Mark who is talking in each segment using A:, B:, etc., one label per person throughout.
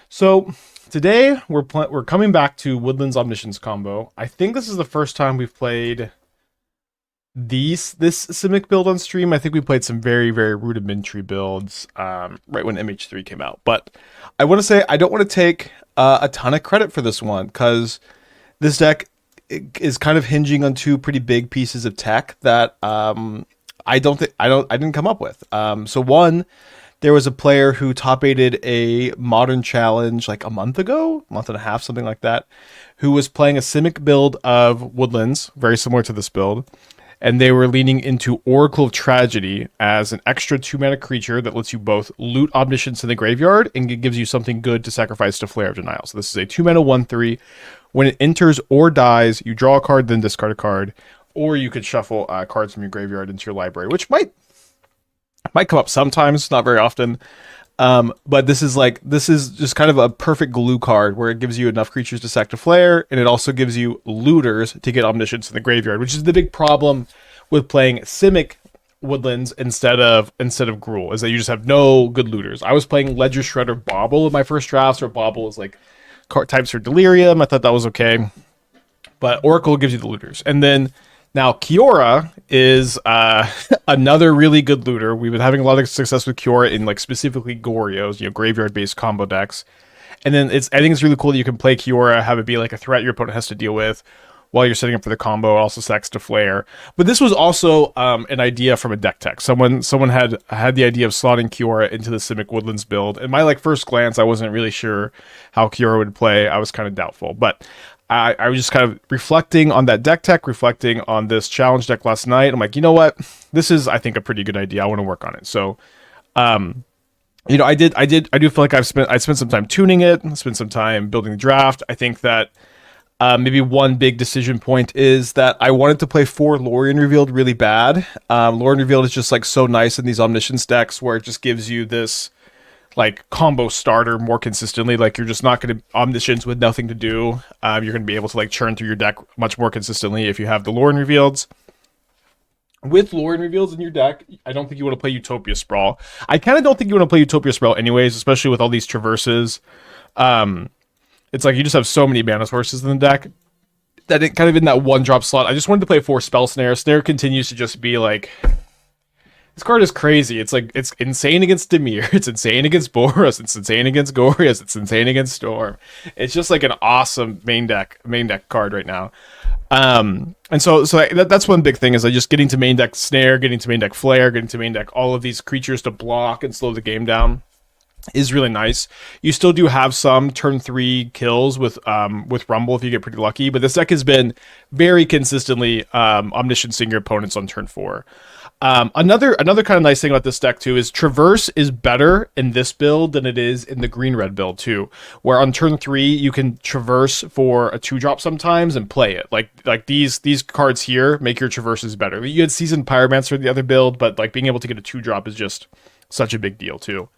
A: So today we're coming back to Woodlands Omniscience combo. I think this is the first time we've played this Simic build on stream. I think we played some very rudimentary builds right when MH3 came out. But I want to say I don't want to take a ton of credit for this one because this deck is kind of hinging on two pretty big pieces of tech that I didn't come up with. So one, there was a player who top aided a modern challenge like a month and a half, something like that, who was playing a Simic build of Woodlands, very similar to this build. And they were leaning into Oracle of Tragedy as an extra 2-mana creature that lets you both loot Omniscience in the graveyard and it gives you something good to sacrifice to Flare of Denial. So this is a 2-mana 1/3. When it enters or dies, you draw a card, then discard a card. Or you could shuffle cards from your graveyard into your library, which might come up sometimes, not very often. But this is just kind of a perfect glue card where it gives you enough creatures to sack to Flare, and it also gives you looters to get Omniscience in the graveyard, which is the big problem with playing Simic Woodlands instead of Gruul, is that you just have no good looters. I was playing Ledger Shredder Bauble in my first drafts, where Bauble is like card types for Delirium. I thought that was okay, but Oracle gives you the looters, and then now, Kiora is another really good looter. We've been having a lot of success with Kiora in like specifically Goryo's, graveyard-based combo decks. And then I think it's really cool that you can play Kiora, have it be like a threat your opponent has to deal with while you're setting up for the combo. It also sacks to Flare. But this was also an idea from a deck tech. Someone had the idea of slotting Kiora into the Simic Woodlands build. And my first glance, I wasn't really sure how Kiora would play. I was kind of doubtful, but I was just kind of reflecting on that deck tech, reflecting on this challenge deck last night. I'm like, you know what? This is, I think, a pretty good idea. I want to work on it. So, I do feel like I spent some time tuning it, spent some time building the draft. I think that maybe one big decision point is that I wanted to play 4 Lrien Revealed really bad. Lrien Revealed is just like so nice in these Omniscience decks where it just gives you this like combo starter more consistently. Like you're just not going to Omniscience with nothing to do. You're going to be able to like churn through your deck much more consistently if you have the Lrien Revealeds. With Lrien Revealeds in your deck, I don't think you want to play Utopia Sprawl. I kind of don't think you want to play Utopia Sprawl anyways, especially with all these traverses. It's like you just have so many mana sources in the deck that it kind of in that 1-drop slot. I just wanted to play 4 Spell Snare. Snare continues to just be like, this card is crazy. It's like, it's insane against Dimir. It's insane against Boros. It's insane against Gorius. It's insane against Storm. It's just like an awesome main deck card right now. And so that's one big thing is just getting to main deck Snare, getting to main deck Flare, getting to main deck all of these creatures to block and slow the game down is really nice. You still do have some turn 3 kills with Rumble if you get pretty lucky, but this deck has been very consistently omnisciencing your opponents on turn 4. Another kind of nice thing about this deck too is Traverse is better in this build than it is in the green-red build too, where on turn 3 you can Traverse for a 2-drop sometimes and play it. Like these cards here make your Traverses better. You had Seasoned Pyromancer in the other build, but like being able to get a 2-drop is just such a big deal too.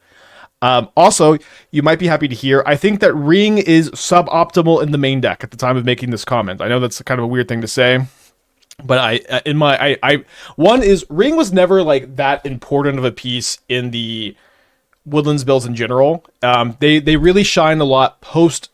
A: Also, you might be happy to hear, I think that Ring is suboptimal in the main deck at the time of making this comment. I know that's kind of a weird thing to say, but one is Ring was never like that important of a piece in the Woodlands builds in general. They really shine a lot post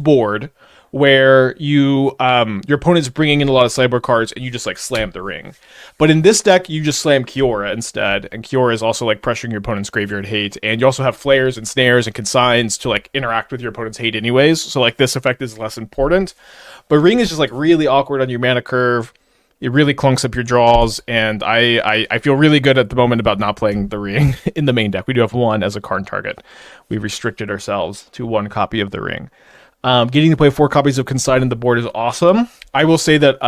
A: board where you your opponent's bringing in a lot of sideboard cards and you just like slam the Ring. But in this deck, you just slam Kiora instead, and Kiora is also like pressuring your opponent's graveyard hate, and you also have flares and snares and consigns to like interact with your opponent's hate anyways. So like this effect is less important. But Ring is just like really awkward on your mana curve. It really clunks up your draws, and I feel really good at the moment about not playing the Ring in the main deck. We do have 1 as a Karn target. We've restricted ourselves to 1 copy of the Ring. Getting to play 4 copies of Consign on the board is awesome. I will say that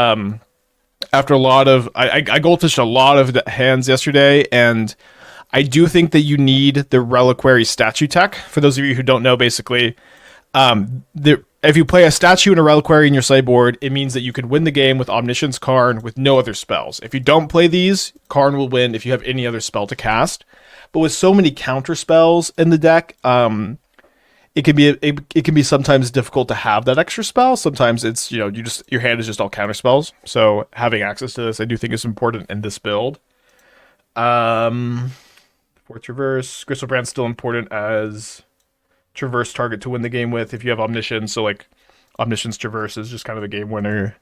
A: after a lot of... I goldfished a lot of hands yesterday, and I do think that you need the Reliquary statue tech. For those of you who don't know, basically... if you play a statue and a reliquary in your sideboard, it means that you can win the game with Omniscience Karn with no other spells. If you don't play these, Karn will win if you have any other spell to cast. But with so many counter spells in the deck, it can be sometimes difficult to have that extra spell. Sometimes it's your hand is just all counter spells. So having access to this, I do think is important in this build. For Traverse, Griselbrand's still important as traverse target to win the game with if you have Omniscience. So like Omniscience Traverse is just kind of the game winner.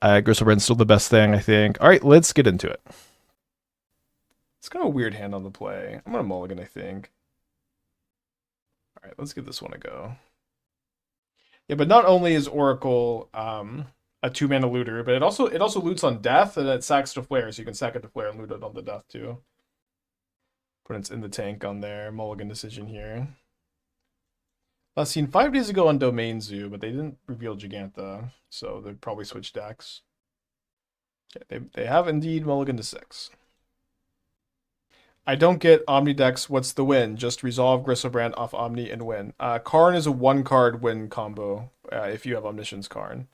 A: Griselbrand's still the best thing, I think. All right, let's get into it. It's kind of a weird hand on the play. I'm gonna mulligan, I think. All right, let's give this one a go. Yeah, but not only is Oracle a 2-mana looter, but it also loots on death and it sacks to flare, so you can sack it to flare and loot it on the death too. But it's in the tank on there. Mulligan decision here. Last seen 5 days ago on Domain Zoo, but they didn't reveal Gigantha, so they'd probably switch decks. Okay, they have indeed mulligan to 6. I don't get Omni decks. What's the win? Just resolve Griselbrand off Omni and win. Karn is a 1-card win combo if you have Omniscience Karn.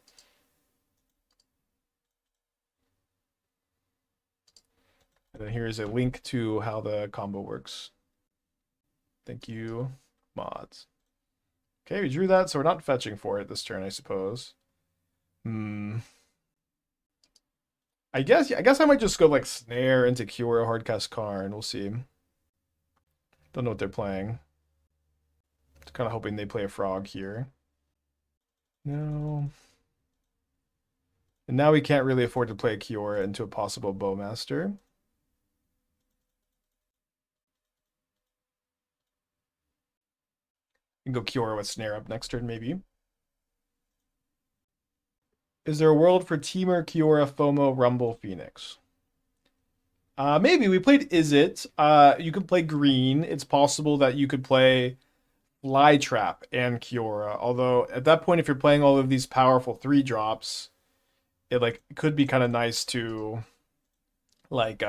A: And then here is a link to how the combo works. Thank you, mods. Okay, we drew that, so we're not fetching for it this turn, I suppose. I guess I might just go like Snare into Kiora, Hardcast Karn. We'll see. Don't know what they're playing. Just kind of hoping they play a frog here. No. And now we can't really afford to play a Kiora into a possible Bowmaster. You can go Kiora with Snare up next turn, maybe. Is there a world for Temur, Kiora, FOMO, Rumble, Phoenix? Maybe. We played Is It. You could play green. It's possible that you could play Flytrap and Kiora. Although, at that point, if you're playing all of these powerful 3-drops, it like could be kind of nice to like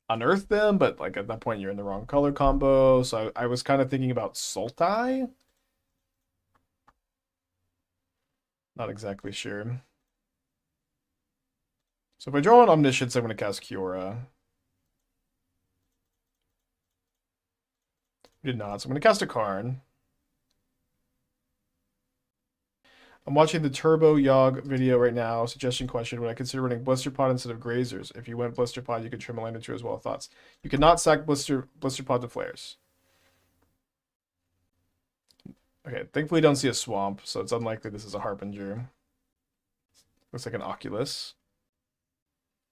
A: unearth them, but like at that point you're in the wrong color combo. So I was kind of thinking about Sultai. Not exactly sure. So if I draw an Omniscience, I'm going to cast Kiora. Did not, so I'm going to cast a Karn. I'm watching the Turbo Yogg video right now. Suggestion question: would I consider running Blister Pod instead of Grazers? If you went Blister Pod, you could trim a land or two as well. Thoughts? You cannot sack Blister Pod to flares. Okay, thankfully don't see a swamp, so it's unlikely this is a Harbinger. Looks like an Oculus.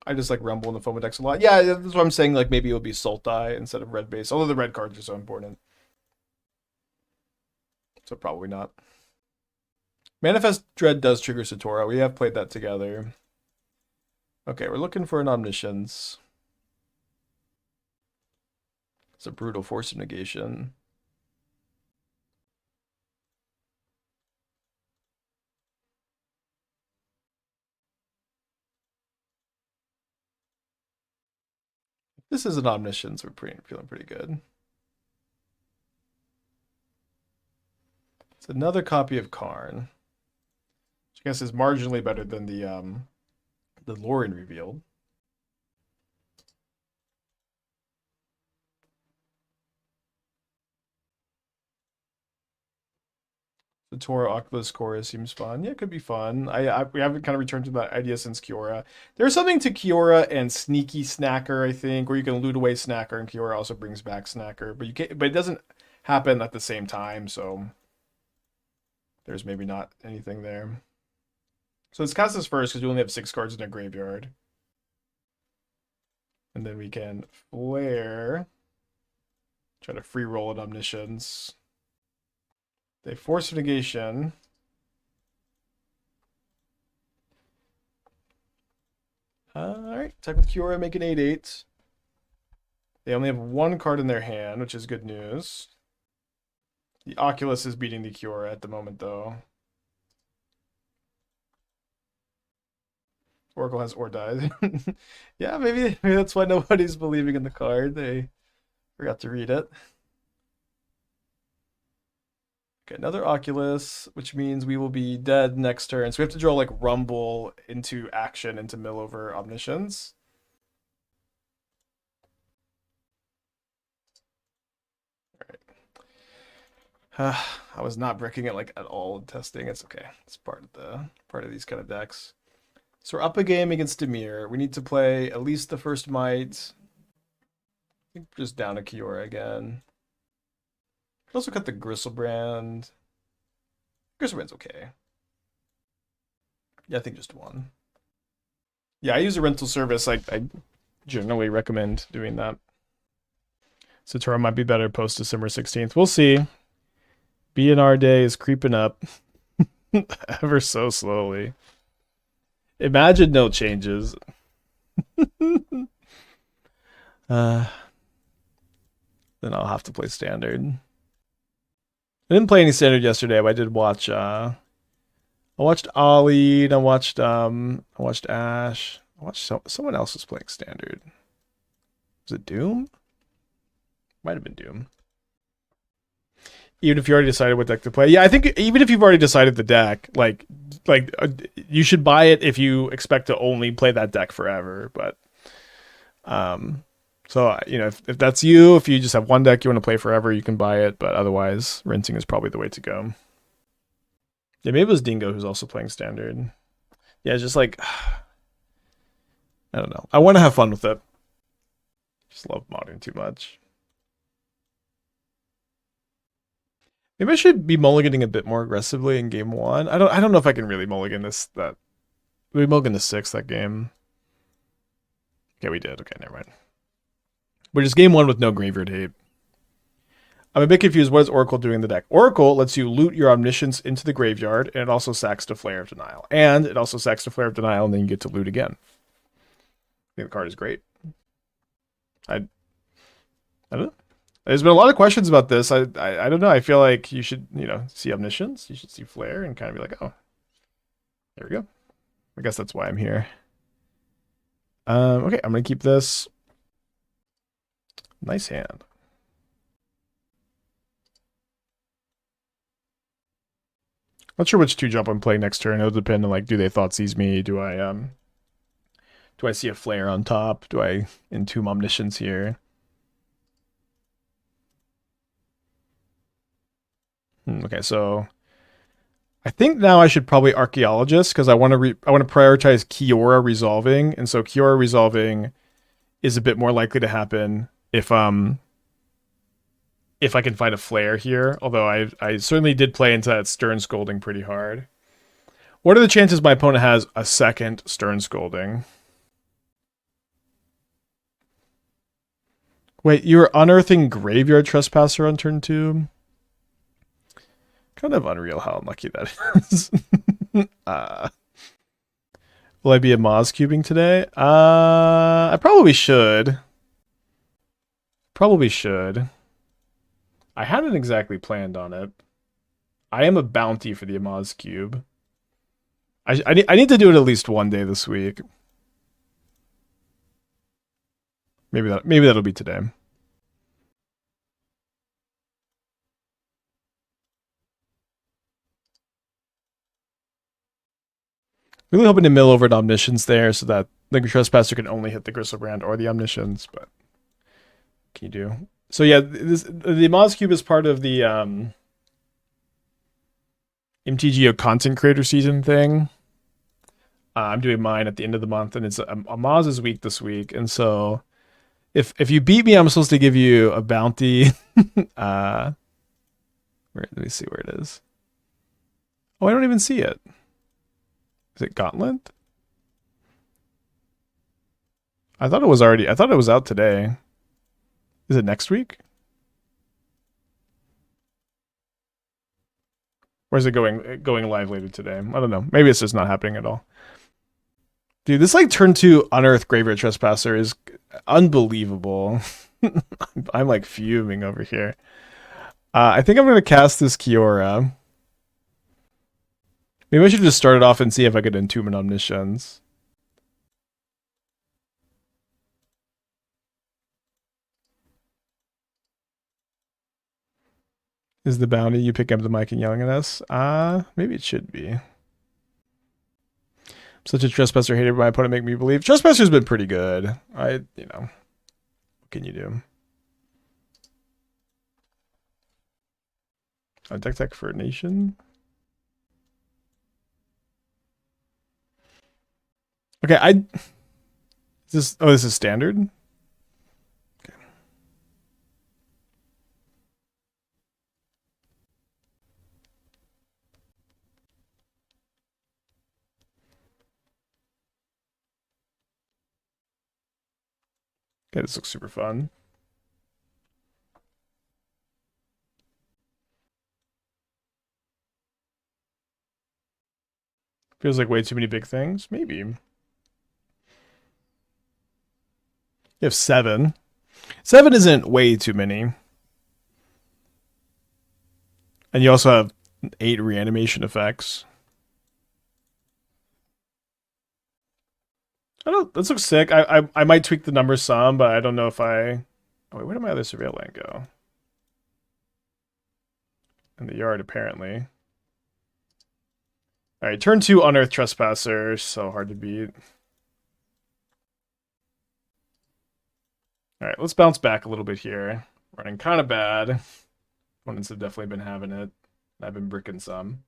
A: I just like Rumble in the FOMO decks a lot. Yeah, that's what I'm saying. Like maybe it'll be Sultai instead of red base, although the red cards are so important. So probably not. Manifest Dread does trigger Satora. We have played that together. Okay, we're looking for an Omniscience. It's a brutal Force of Negation. This is an Omniscience. We're feeling pretty good. It's another copy of Karn, which I guess is marginally better than the Lrien Revealed. The Toro Oculus Chorus seems fun. Yeah, it could be fun. We haven't kind of returned to that idea since Kiora. There's something to Kiora and Sneaky Snacker, I think, where you can loot away Snacker, and Kiora also brings back Snacker. But it doesn't happen at the same time, so there's maybe not anything there. So let's cast this first because we only have 6 cards in our graveyard. And then we can flare. Try to free roll an Omniscience. They Force of Negation. Alright, attack with Kiora, make an 8/8. They only have 1 card in their hand, which is good news. The Oculus is beating the Kiora at the moment, though. Oracle has or died. Yeah, maybe that's why nobody's believing in the card. They forgot to read it. Okay, another Oculus, which means we will be dead next turn. So we have to draw like Rumble into action into mill over Omniscience. Alright. I was not breaking it like at all in testing. It's okay. It's part of these kind of decks. So we're up a game against Dimir. We need to play at least the first Mite. I think just down to Kiora again. Could also cut the Griselbrand. Griselbrand's okay. Yeah, I think just one. Yeah, I use a rental service. I generally recommend doing that. Satora might be better post December 16th. We'll see. BNR day is creeping up ever so slowly. Imagine no changes. Then I'll have to play standard. I didn't play any standard yesterday, but I did watch I watched Ollie, and I watched Ash. I watched someone else was playing standard. Was it Doom? Might have been Doom. Even if you already decided what deck to play. Yeah, I think even if you've already decided the deck, like you should buy it if you expect to only play that deck forever, but so, you know, if that's you, if you just have one deck you want to play forever, you can buy it, but otherwise, rinsing is probably the way to go. Yeah, maybe it was Dingo who's also playing standard. Yeah, it's just like, I don't know. I want to have fun with it. Just love modding too much. Maybe I should be mulliganing a bit more aggressively in game one. I don't know if I can really mulligan we mulligan the 6 that game. Okay, we did. Okay, never mind. We're just game one with no graveyard hate. I'm a bit confused. What is Oracle doing in the deck? Oracle lets you loot your Omniscience into the graveyard, and it also sacks to Flare of Denial. And it also sacks to Flare of Denial, and then you get to loot again. I think the card is great. I don't know. There's been a lot of questions about this. I don't know. I feel like you should, you know, see Omniscience. You should see Flare and kind of be like, oh, there we go. I guess that's why I'm here. Okay, I'm going to keep this. Nice hand. Not sure which 2-drop I'm playing next turn. It'll depend on, like, do they Thoughtseize me? Do I see a Flare on top? Do I Entomb Omniscience here? Okay, so I think now I should probably Archaeologist because I want to prioritize Kiora resolving, and so Kiora resolving is a bit more likely to happen if I can find a Flare here. Although I certainly did play into that Stern Scolding pretty hard. What are the chances my opponent has a second Stern Scolding? Wait, you were unearthing Graveyard Trespasser on turn 2? Kind of unreal how unlucky that is. Will I be a Moz cubing today? I probably should. Probably should. I hadn't exactly planned on it. I am a bounty for the Amaz cube. I need to do it at least one day this week. Maybe that'll be today. Really hoping to mill over an Omniscience there so that the Trespasser can only hit the Griselbrand or the Omniscience, but what can you do? So yeah, the Moz Cube is part of the MTGO content creator season thing. I'm doing mine at the end of the month, and it's a Moz's week this week, and so if you beat me, I'm supposed to give you a bounty. Let me see where it is. Oh, I don't even see it. Is it Gauntlet? I thought it was out today. Is it next week? Or is it going live later today? I don't know. Maybe it's just not happening at all. Dude, this like turn 2 Unearth Graveyard Trespasser is unbelievable. I'm like fuming over here. I think I'm going to cast this Kiora. Maybe I should just start it off and see if I could Entomb an Omniscience. Is the bounty you picking up the mic and yelling at us? Maybe it should be. Such a Trespasser hater, my opponent make me believe. Trespasser's been pretty good. What can you do? A deck tech for a nation? Okay, this is standard? Okay. Okay, this looks super fun. Feels like way too many big things. Maybe. You have 7. 7 isn't way too many. And you also have 8 reanimation effects. I don't. This looks sick. I might tweak the numbers some, but I don't know if I. Oh wait, where did my other surveil land go? In the yard, apparently. All right, turn 2 Unearthed Trespasser. So hard to beat. All right, let's bounce back a little bit here. Running kind of bad. Opponents have definitely been having it. I've been bricking some.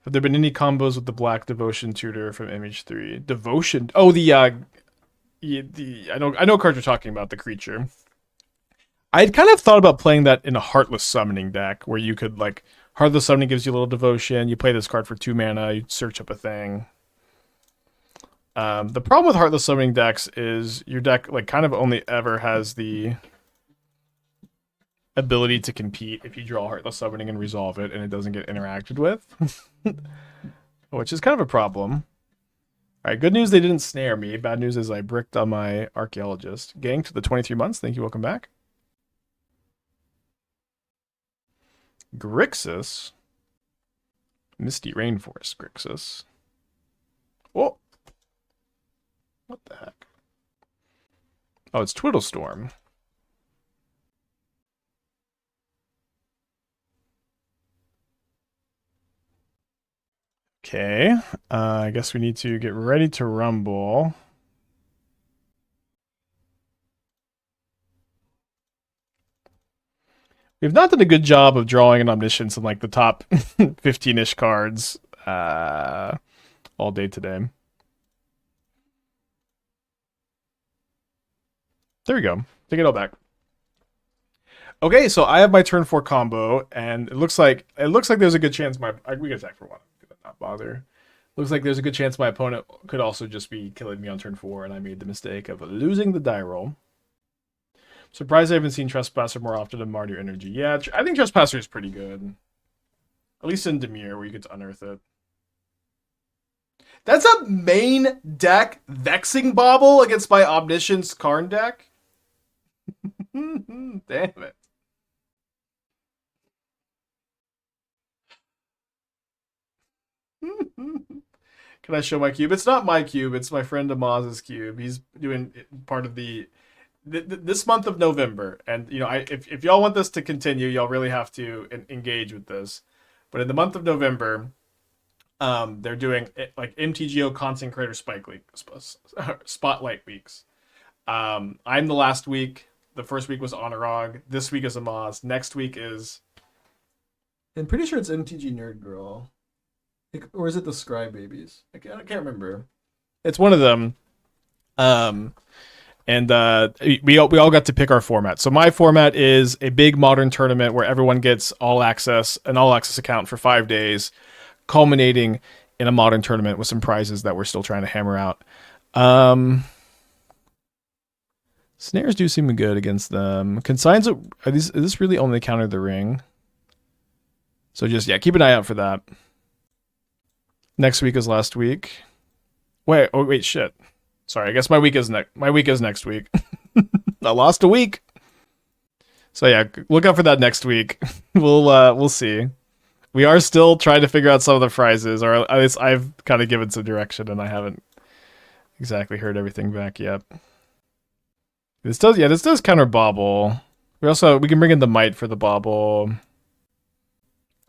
A: Have there been any combos with the Black Devotion Tutor from Image 3? Devotion? Oh, I know what card you're talking about, the creature. I'd kind of thought about playing that in a Heartless Summoning deck, where you could, like, Heartless Summoning gives you a little devotion, you play this card for 2 mana, you search up a thing. The problem with Heartless Summoning decks is your deck, like, kind of only ever has the ability to compete if you draw Heartless Summoning and resolve it, and it doesn't get interacted with. Which is kind of a problem. Alright, good news they didn't snare me. Bad news is I bricked on my Archaeologist. Gang to the 23 months. Thank you, welcome back. Grixis. Misty Rainforest Grixis. Whoa. What the heck? Oh, it's Twiddlestorm. Okay. I guess we need to get ready to rumble. We've not done a good job of drawing an Omniscience in like the top 15-ish cards all day today. There we go. Take it all back. Okay, so I have my turn 4 combo, and it looks like there's a good chance we can attack for 1. Not bother. Looks like there's a good chance my opponent could also just be killing me on turn 4, and I made the mistake of losing the die roll. Surprised I haven't seen Trespasser more often than Martyr Energy. Yeah, I think Trespasser is pretty good. At least in Dimir, where you get to unearth it. That's a main deck Vexing Bauble against my Omniscience Karn deck? Damn it. Can I show my cube? It's not my cube. It's my friend Amaz's cube. He's doing part of this month of November, and you know, if y'all want this to continue, y'all really have to engage with this. But in the month of November, they're doing like MTGO Content Creator Spotlight weeks. I'm the last week. The first week was Honorog. This week is Amaz. Next week is. I'm pretty sure it's MTG Nerd Girl. Or is it the Scribe Babies? I can't remember. It's one of them. And we all got to pick our format. So my format is a big modern tournament where everyone gets an all access account for 5 days, culminating in a modern tournament with some prizes that we're still trying to hammer out. Snares do seem good against them. Consigns, is this really only counter the ring? So just, yeah, keep an eye out for that. Next week is last week. Wait, shit. Sorry, I guess my week is next week. I lost a week. So yeah, look out for that next week. We'll see. We are still trying to figure out some of the prizes, or at least I've kind of given some direction and I haven't exactly heard everything back yet. This does counter Bauble. We can bring in the Mite for the Bauble.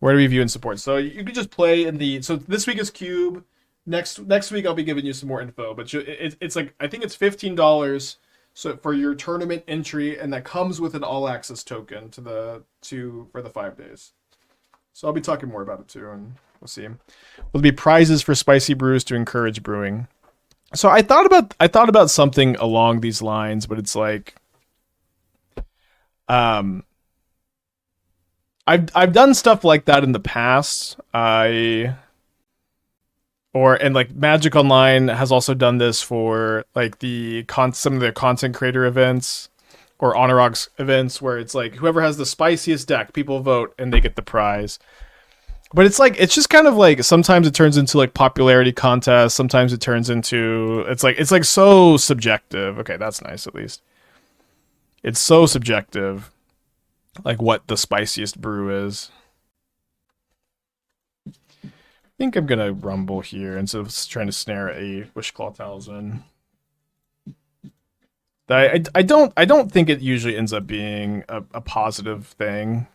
A: Where do we view and support? So you can just play in the. So this week is Cube. Next week I'll be giving you some more info. But it's like, I think it's $15 so for your tournament entry, and that comes with an all access token for the 5 days. So I'll be talking more about it too, and we'll see. There'll be prizes for spicy brews to encourage brewing. So I thought about something along these lines, but it's like, I've done stuff like that in the past. and like Magic Online has also done this for like some of their content creator events or Honorog's events, where it's like whoever has the spiciest deck, people vote and they get the prize. But it's like, it's just kind of like, sometimes it turns into like popularity contests. Sometimes it turns into, it's like so subjective. Okay, that's nice at least. It's so subjective, like what the spiciest brew is. I think I'm gonna rumble here instead of trying to snare a Wishclaw Talisman. I don't think it usually ends up being a positive thing,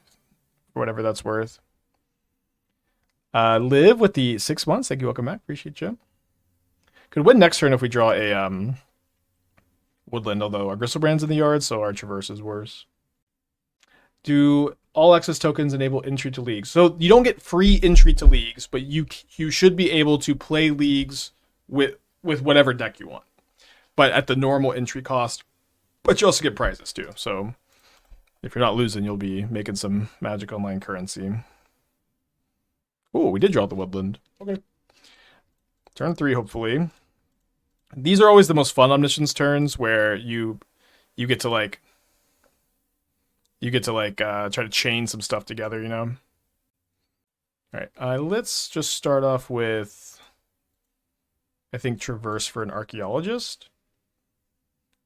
A: for whatever that's worth. Live with the 6 months. Thank you. Welcome back. Appreciate you. Could win next turn if we draw a Woodland, although our Griselbrand's in the yard, so our Traverse is worse. Do all access tokens enable entry to leagues? So you don't get free entry to leagues, but you should be able to play leagues with whatever deck you want, but at the normal entry cost. But you also get prizes too. So if you're not losing, you'll be making some Magic Online currency. Oh, we did draw the Woodland. Okay. Turn 3, hopefully. These are always the most fun Omniscience turns, where you get to like try to chain some stuff together, you know. All right, let's just start off with, I think, Traverse for an Archaeologist.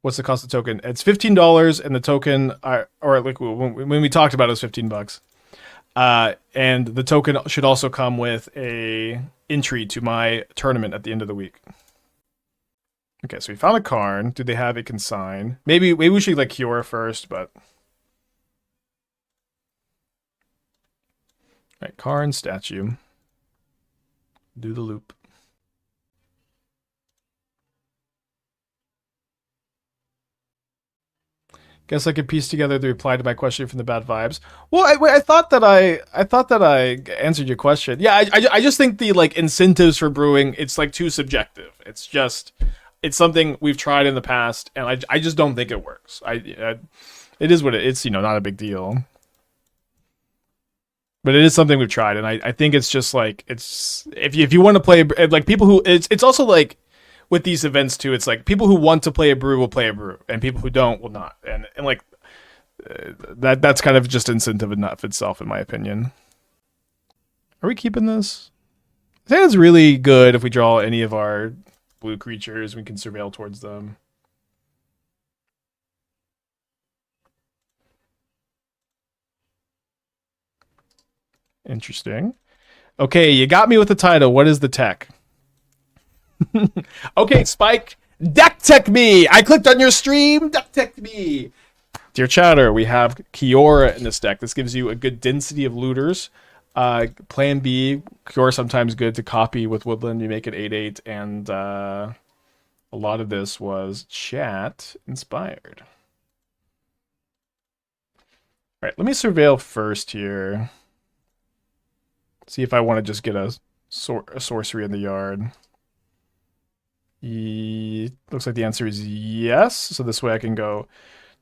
A: What's the cost of the token? It's $15, and the token, or like when we talked about it, was $15. And the token should also come with a entry to my tournament at the end of the week. Okay, so we found a Karn. Do they have a Consign? Maybe we should like Kiora first, but... Alright, Karn Statue. Do the loop. Guess I could piece together the reply to my question from the bad vibes. Well, I thought that I answered your question. Yeah, I just think the like incentives for brewing, it's like too subjective. It's something we've tried in the past, and I just don't think it works. It is what it's, you know, not a big deal. But it is something we've tried, and I think it's just like, it's if you want to play, like people who, it's also like with these events too, it's like people who want to play a brew will play a brew, and people who don't will not, and like that's kind of just incentive enough itself, in my opinion. Are we keeping this? I think it's really good if we draw any of our blue creatures, we can surveil towards them. Interesting. Okay, you got me with the title. What is the tech? Okay, Spike, deck tech me. I clicked on your stream. Deck tech me. Dear chatter, we have Kiora in this deck. This gives you a good density of looters. Plan B, Kiora sometimes good to copy with Woodland. You make it 8/8, and a lot of this was chat inspired. All right, let me surveil first here. See if I want to just get a sorcery in the yard. Looks like the answer is yes. So this way I can go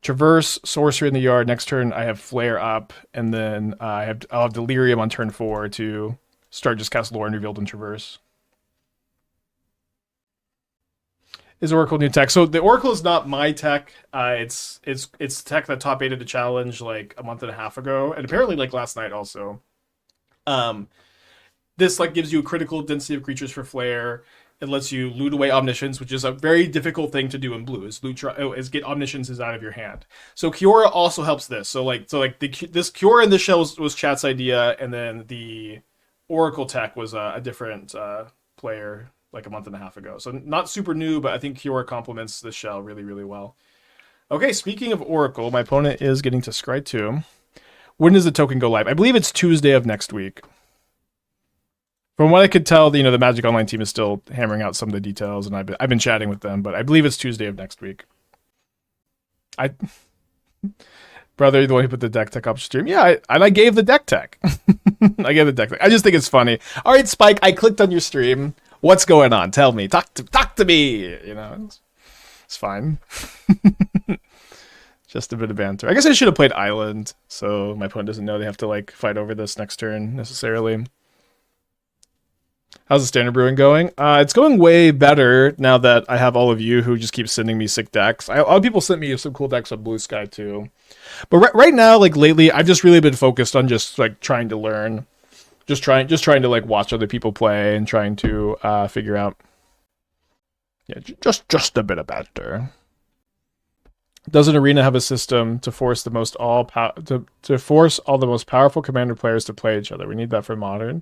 A: Traverse, sorcery in the yard. Next turn I have Flare up, and then I'll have Delirium on turn 4 to start just cast Lrien Revealed and Traverse. Is Oracle new tech? So the Oracle is not my tech. It's tech that top 8 the challenge like a month and a half ago, and apparently like last night also. This like gives you a critical density of creatures for Flare. It lets you loot away Omniscience, which is a very difficult thing to do in blue. Is get Omnisciences out of your hand. So Kiora also helps this. So this Kiora in this shell was chat's idea, and then the Oracle tech was a different player like a month and a half ago. So not super new, but I think Kiora complements this shell really, really well. Okay, speaking of Oracle, my opponent is getting to Scry 2. When does the token go live? I believe it's Tuesday of next week. From what I could tell, the Magic Online team is still hammering out some of the details, and I've been chatting with them, but I believe it's Tuesday of next week. Brother, you're the one who put the deck tech up stream. Yeah, I gave the deck tech. I gave the deck tech. I just think it's funny. All right, Spike, I clicked on your stream. What's going on? Tell me. Talk to me. It's fine. Just a bit of banter. I guess I should have played Island, so my opponent doesn't know they have to like fight over this next turn necessarily. How's the standard brewing going? It's going way better now that I have all of you who just keep sending me sick decks. A lot of people sent me some cool decks on Blue Sky too. But right now, like lately, I've just really been focused on just like trying to learn, just trying to like watch other people play and trying to figure out, yeah, just a bit of better. Does an arena have a system to force the most to force all the most powerful commander players to play each other? We need that for modern.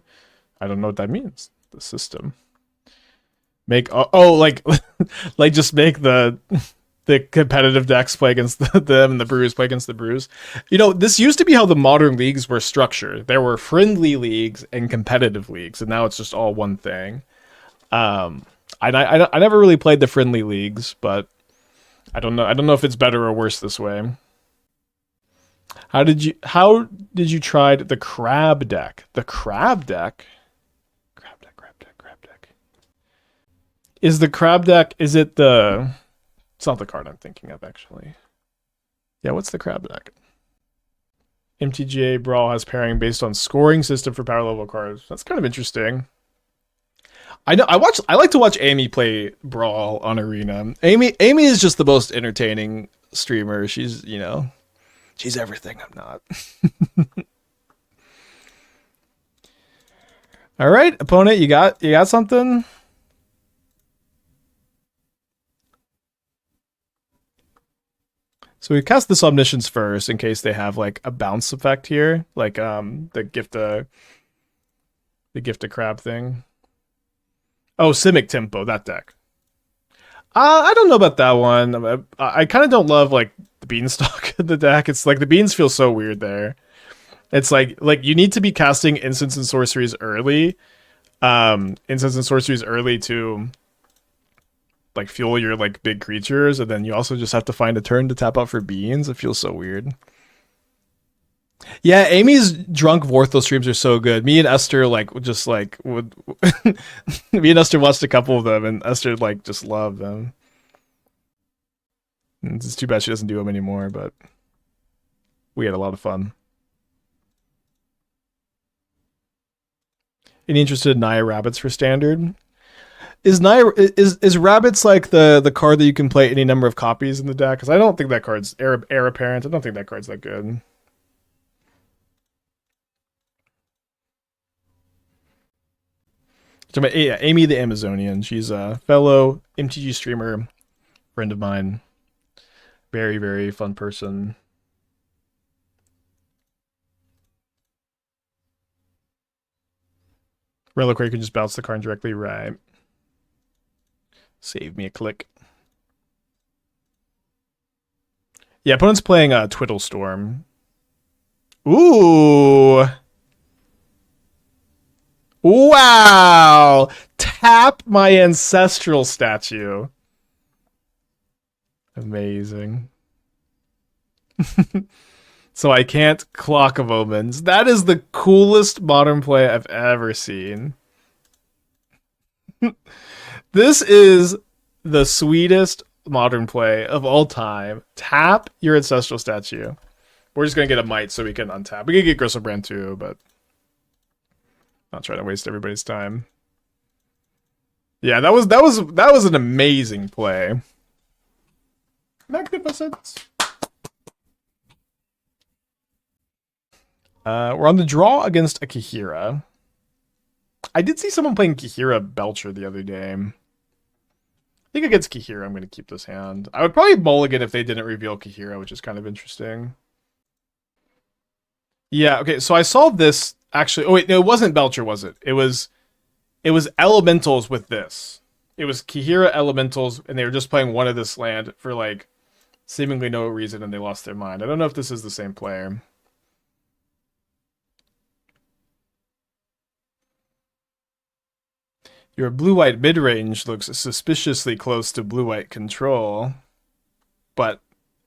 A: I don't know what that means. The system. Make like like just make the competitive decks play against them and the brews play against the brews. You know, this used to be how the modern leagues were structured. There were friendly leagues and competitive leagues, and now it's just all one thing. I never really played the friendly leagues, but I don't know if it's better or worse this way. How did you try the crab deck? The crab deck? Crab deck. Is the crab deck, is it the... It's not the card I'm thinking of, actually. Yeah, what's the crab deck? MTGO Brawl has pairing based on scoring system for power level cards. That's kind of interesting. I know. I like to watch Amy play Brawl on Arena. Amy is just the most entertaining streamer. She's, you know, she's everything I'm not. All right, opponent, you got something? So we cast this Omniscience first in case they have like a bounce effect here, like the gift a crab thing. Oh, Simic Tempo, that deck. I don't know about that one. I kind of don't love like the Beanstalk in the deck. It's like the beans feel so weird there. It's like you need to be casting instants and sorceries early. Instants and sorceries early to like fuel your like big creatures, and then you also just have to find a turn to tap out for beans. It feels so weird. Yeah, Amy's drunk Vorthos streams are so good. Me and Esther like just like would me and Esther watched a couple of them, and Esther like just loved them. And it's too bad she doesn't do them anymore, but we had a lot of fun. Any interested in Naya Rabbits for standard? Is Rabbits like the card that you can play any number of copies in the deck? Because I don't think that card's heir apparent. I don't think that card's that good. Yeah, Amy the Amazonian. She's a fellow MTG streamer, friend of mine. Very, very fun person. Reliquary can just bounce the card directly, right? Save me a click. Yeah, opponent's playing Twiddle Storm. Ooh. Wow! Tap my Ancestral Statue. Amazing. So I can't Clock of Omens. That is the coolest modern play I've ever seen. This is the sweetest modern play of all time. Tap your Ancestral Statue. We're just gonna get a Mite so we can untap. We can get Griselbrand too, but not trying to waste everybody's time. Yeah, that was an amazing play. Magnificent. We're on the draw against a Kiora. I did see someone playing Kiora Belcher the other day. I think against Kiora, I'm going to keep this hand. I would probably mulligan if they didn't reveal Kiora, which is kind of interesting. Yeah, okay, so I saw this actually. Oh wait, no, it wasn't Belcher, was it? It was Elementals with this. It was Kiora Elementals, and they were just playing one of this land for like seemingly no reason, and they lost their mind. I don't know if this is the same player. Your blue-white mid-range looks suspiciously close to blue-white control, but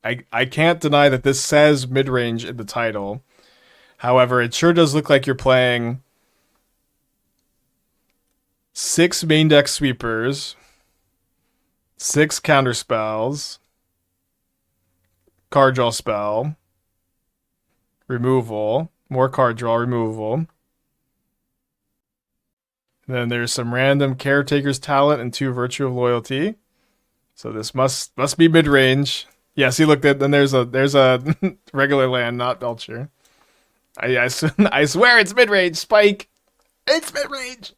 A: I can't deny that this says mid-range in the title. However, it sure does look like you're playing 6 main deck sweepers, 6 counter spells, card draw spell, removal, more card draw, removal. And then there's some random Caretaker's Talent and 2 Virtue of Loyalty. So this must be mid range. Yeah, see, look, then there's a regular land, not Belcher. I swear it's mid range. Spike, it's mid range.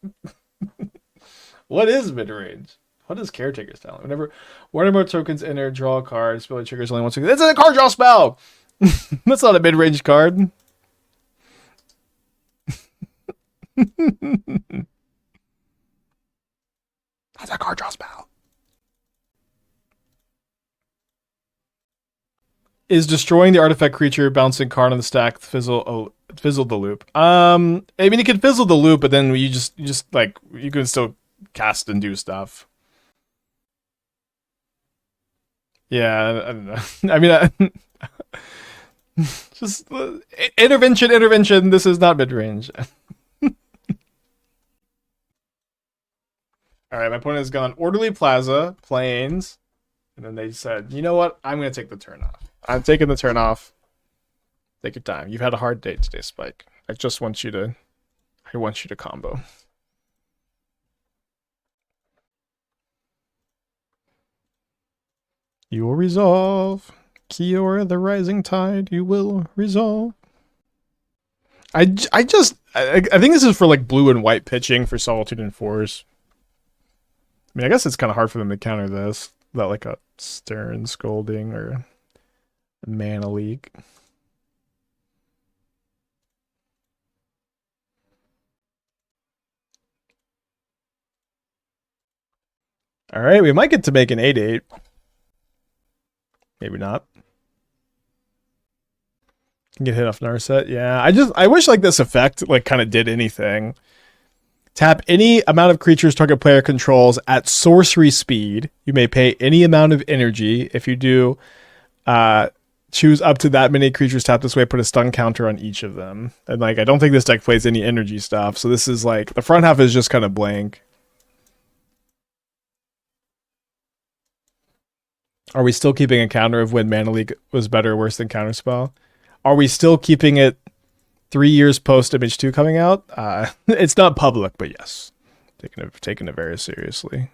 A: What is mid range? What is Caretaker's Talent? Whenever one or more tokens enter, draw a card. Spell triggers only once. It's a card draw spell. That's not a mid range card. That's a card draw spell. Is destroying the artifact creature, bouncing Karn on the stack, fizzle the loop. I mean, you can fizzle the loop, but then you just like, you can still cast and do stuff. Yeah, I don't know. I mean, just intervention. This is not mid range. All right, my opponent has gone Orderly Plaza, Plains, and then they said, you know what? I'm going to take the turn off. I'm taking the turn off. Take your time. You've had a hard day today, Spike. I want you to combo. You will resolve. Kiora, the rising tide, you will resolve. I think this is for like blue and white pitching for Solitude and Force. I mean, I guess it's kind of hard for them to counter this without like a Stern Scolding or a Mana Leak. All right, we might get to make an 8/8. Maybe not. Can get hit off Narset. Yeah, I wish like this effect like kind of did anything. Tap any amount of creatures target player controls at sorcery speed. You may pay any amount of energy. If you do, choose up to that many creatures tapped this way, put a stun counter on each of them. And like, I don't think this deck plays any energy stuff. So this is like, the front half is just kind of blank. Are we still keeping a counter of when Mana Leak was better or worse than Counterspell? Are we still keeping it 3 years post Image 2 coming out? It's not public, but yes. Taking it very seriously.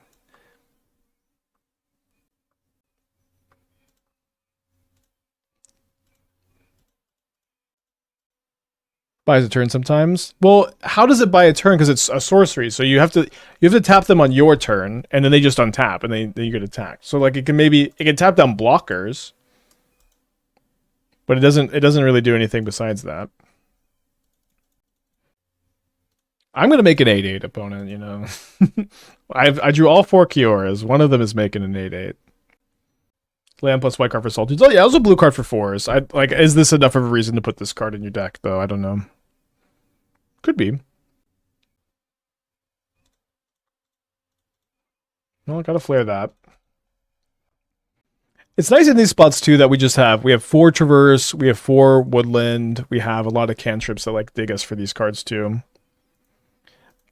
A: Buys a turn sometimes. Well, how does it buy a turn? Because it's a sorcery, so you have to tap them on your turn, and then they just untap, and then you get attacked. So like it can tap down blockers, but it doesn't really do anything besides that. I'm gonna make an 8/8 opponent. You know, I drew all 4 Kioras. One of them is making an 8/8. Land plus white card for Solitudes. Oh yeah, it was a blue card for 4s. Is this enough of a reason to put this card in your deck though? I don't know. Could be. Well, I gotta flare that. It's nice in these spots too that we have 4 Traverse, we have 4 Woodland, we have a lot of cantrips that like dig us for these cards too.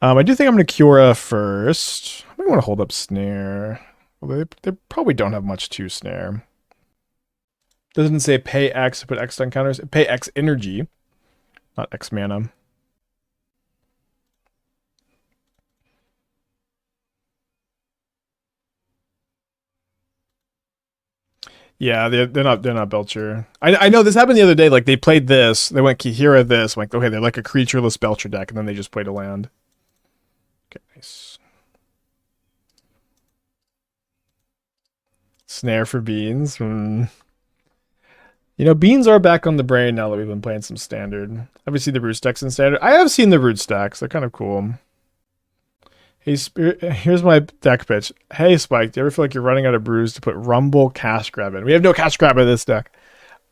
A: I do think I'm gonna Kiora first. I might want to hold up Snare. Well, they probably don't have much to Snare. Doesn't say pay X to put X on counters. Pay X energy, not X mana. Yeah, they're not Belcher. I know this happened the other day. Like they played this, they went Kiora this. I'm like, okay, they're like a creatureless Belcher deck, and then they just played a land. Okay, nice. Snare for Beans. You know, Beans are back on the brain now that we've been playing some Standard. Have you seen the root stacks in Standard? I have seen the root stacks. They're kind of cool. Hey, here's my deck pitch. Hey, Spike, do you ever feel like you're running out of brews to put Rumble Cash Grab in? We have no Cash Grab in this deck.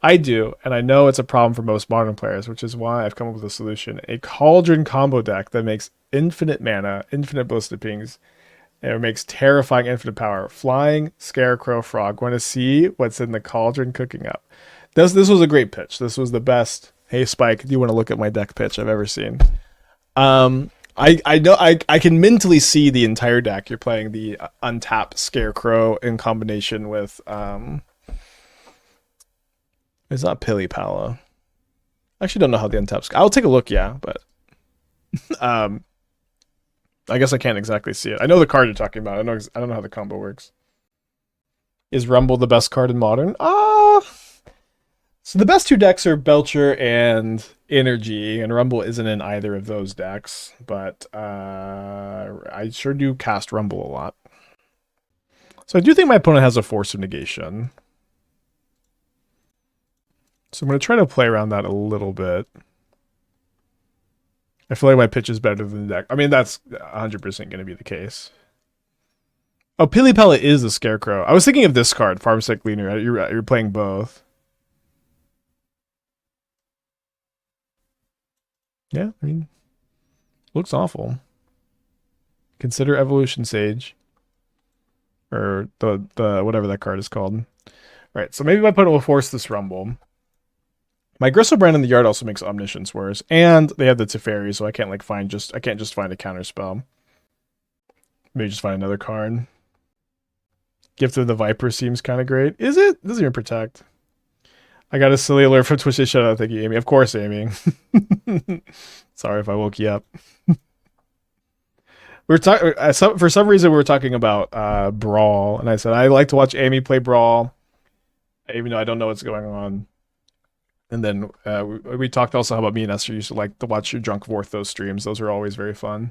A: I do, and I know it's a problem for most modern players, which is why I've come up with a solution. A Cauldron combo deck that makes infinite mana, infinite Ballistic Pings, and it makes terrifying infinite power. Flying Scarecrow Frog. Want to see what's in the Cauldron cooking up? This was a great pitch. This was the best. Hey, Spike, do you want to look at my deck pitch I've ever seen? I know I can mentally see the entire deck. You're playing the untapped Scarecrow in combination with it's not Pili Pala. I actually don't know how the untapped. I'll take a look, yeah, but I I guess I can't exactly see it. I know the card you're talking about. I don't know how the combo works. Is Rumble the best card in Modern? So the best two decks are Belcher and Energy, and Rumble isn't in either of those decks, but I sure do cast Rumble a lot. So I do think my opponent has a Force of Negation. So I'm going to try to play around that a little bit. I feel like my pitch is better than the deck. I mean, that's 100% going to be the case. Oh, Pili Pella is the Scarecrow. I was thinking of this card, Farmsec Leaner. You're playing both. Yeah, I mean, looks awful. Consider Evolution Sage. Or the whatever that card is called. Right, so maybe my opponent will force this Rumble. My Griselbrand in the yard also makes Omniscience worse, and they have the Teferi, so I can't like find I can't just find a counter spell. Maybe just find another Karn. Gift of the Viper seems kind of great. Is it? It doesn't even protect. I got a silly alert from Twisted Shadow. Thank you, Amy. Of course, Amy. Sorry if I woke you up. We were talking for some reason we were talking about Brawl, and I said I like to watch Amy play Brawl, even though I don't know what's going on. And then we talked also about me and Esther used to like to watch your Drunk Vorthos streams. Those are always very fun.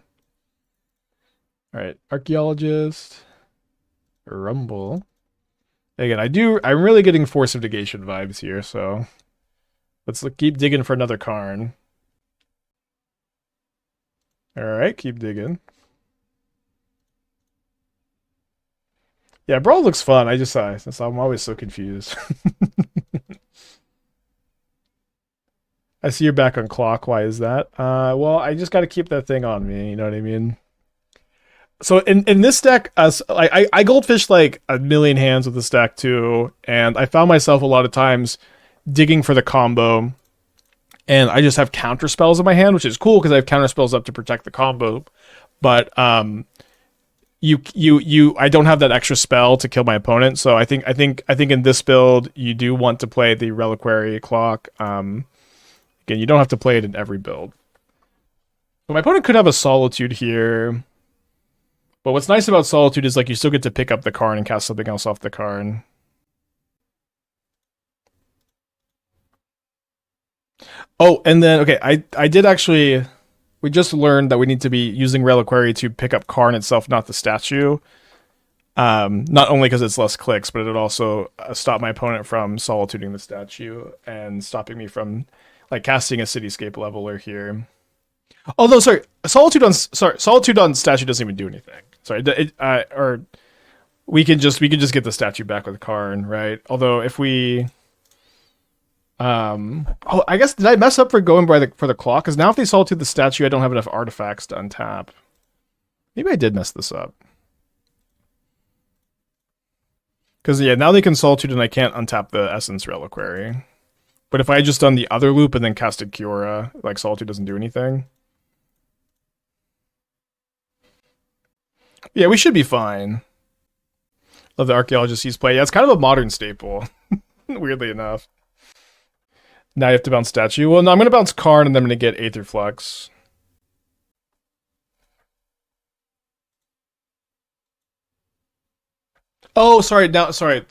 A: All right, Archaeologist, Rumble. Again, I'm really getting Force of Negation vibes here, so let's keep digging for another Karn. All right, keep digging. Yeah, Brawl looks fun. I'm always so confused. I see you're back on clock. Why is that? Well, I just got to keep that thing on me. You know what I mean? So in this deck, I goldfished like a million hands with this deck too, and I found myself a lot of times digging for the combo, and I just have counter spells in my hand, which is cool because I have counter spells up to protect the combo, but I don't have that extra spell to kill my opponent. So I think in this build you do want to play the Reliquary Clock. Again, you don't have to play it in every build. But my opponent could have a Solitude here. But what's nice about Solitude is like you still get to pick up the Karn and cast something else off the Karn. Oh, and then okay, I did actually. We just learned that we need to be using Reliquary to pick up Karn itself, not the statue. Not only because it's less clicks, but it also stop my opponent from solituding the statue and stopping me from like casting a Cityscape Leveler here. Although, sorry, Solitude on statue doesn't even do anything. Sorry, or we can just get the statue back with Karn, right? Although if we, oh, I guess did I mess up for going for the clock? Because now if they Solitude the statue, I don't have enough artifacts to untap. Maybe I did mess this up. Because yeah, now they can Solitude and I can't untap the Essence Reliquary. But if I had just done the other loop and then casted Kiora, like Solitude doesn't do anything. Yeah, we should be fine. Love the Archaeologist he's play. Yeah, it's kind of a modern staple. Weirdly enough. Now you have to bounce statue. Well, no, I'm going to bounce Karn and then I'm going to get Aetherflux. Oh, sorry.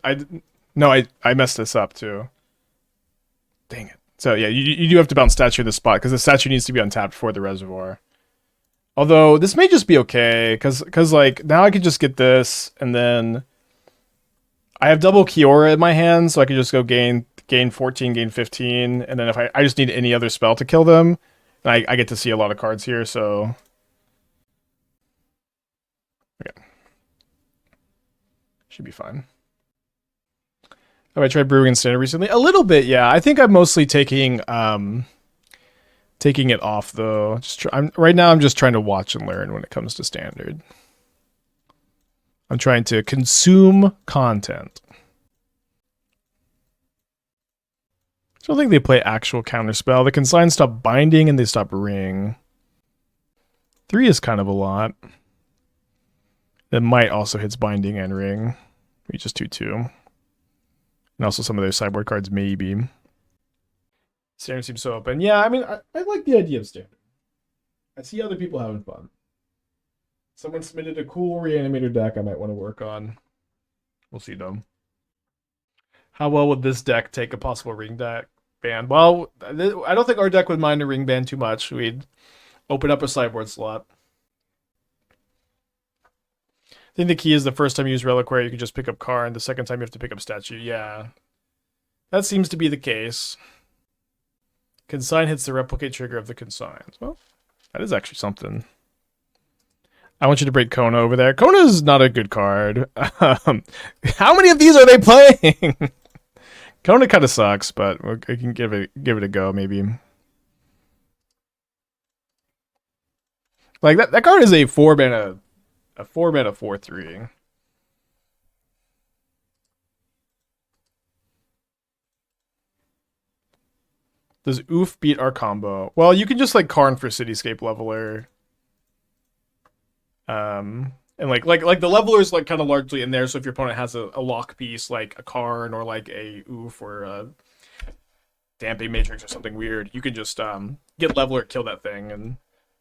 A: I messed this up too. Dang it. So yeah, you do have to bounce statue in this spot because the statue needs to be untapped for the reservoir. Although this may just be okay because like now I could just get this and then I have double Kiora in my hand, so I could just go gain 14, gain 15, and then if I just need any other spell to kill them, and I get to see a lot of cards here, so okay, should be fine. Have I tried brewing in standard recently? A little bit, yeah. I think I'm mostly taking it off though. Right now I'm just trying to watch and learn when it comes to standard. I'm trying to consume content. I don't think they play actual counterspell. The Consign stop binding and they stop ring. 3 is kind of a lot. That might also hits binding and ring. Maybe just 2/2. And also some of their sideboard cards, maybe. Standard seems so open. Yeah, I mean, I like the idea of standard. I see other people having fun. Someone submitted a cool reanimator deck I might want to work on. We'll see though. How well would this deck take a possible ring deck ban? Well, I don't think our deck would mind a ring ban too much. We'd open up a sideboard slot. I think the key is the first time you use Reliquary, you can just pick up Karn. The second time you have to pick up Statue. Yeah. That seems to be the case. Consign hits the replicate trigger of the consigns. Well, that is actually something. I want you to break Kona over there. Kona is not a good card. How many of these are they playing? Kona kind of sucks, but we can give it a go maybe. Like that card is a 4-mana 4/3. Does Oof beat our combo? Well, you can just like Karn for Cityscape Leveler. And like the leveler is like kind of largely in there, so if your opponent has a lock piece like a Karn or like a Oof or a Damping Matrix or something weird, you can just get leveler, kill that thing, and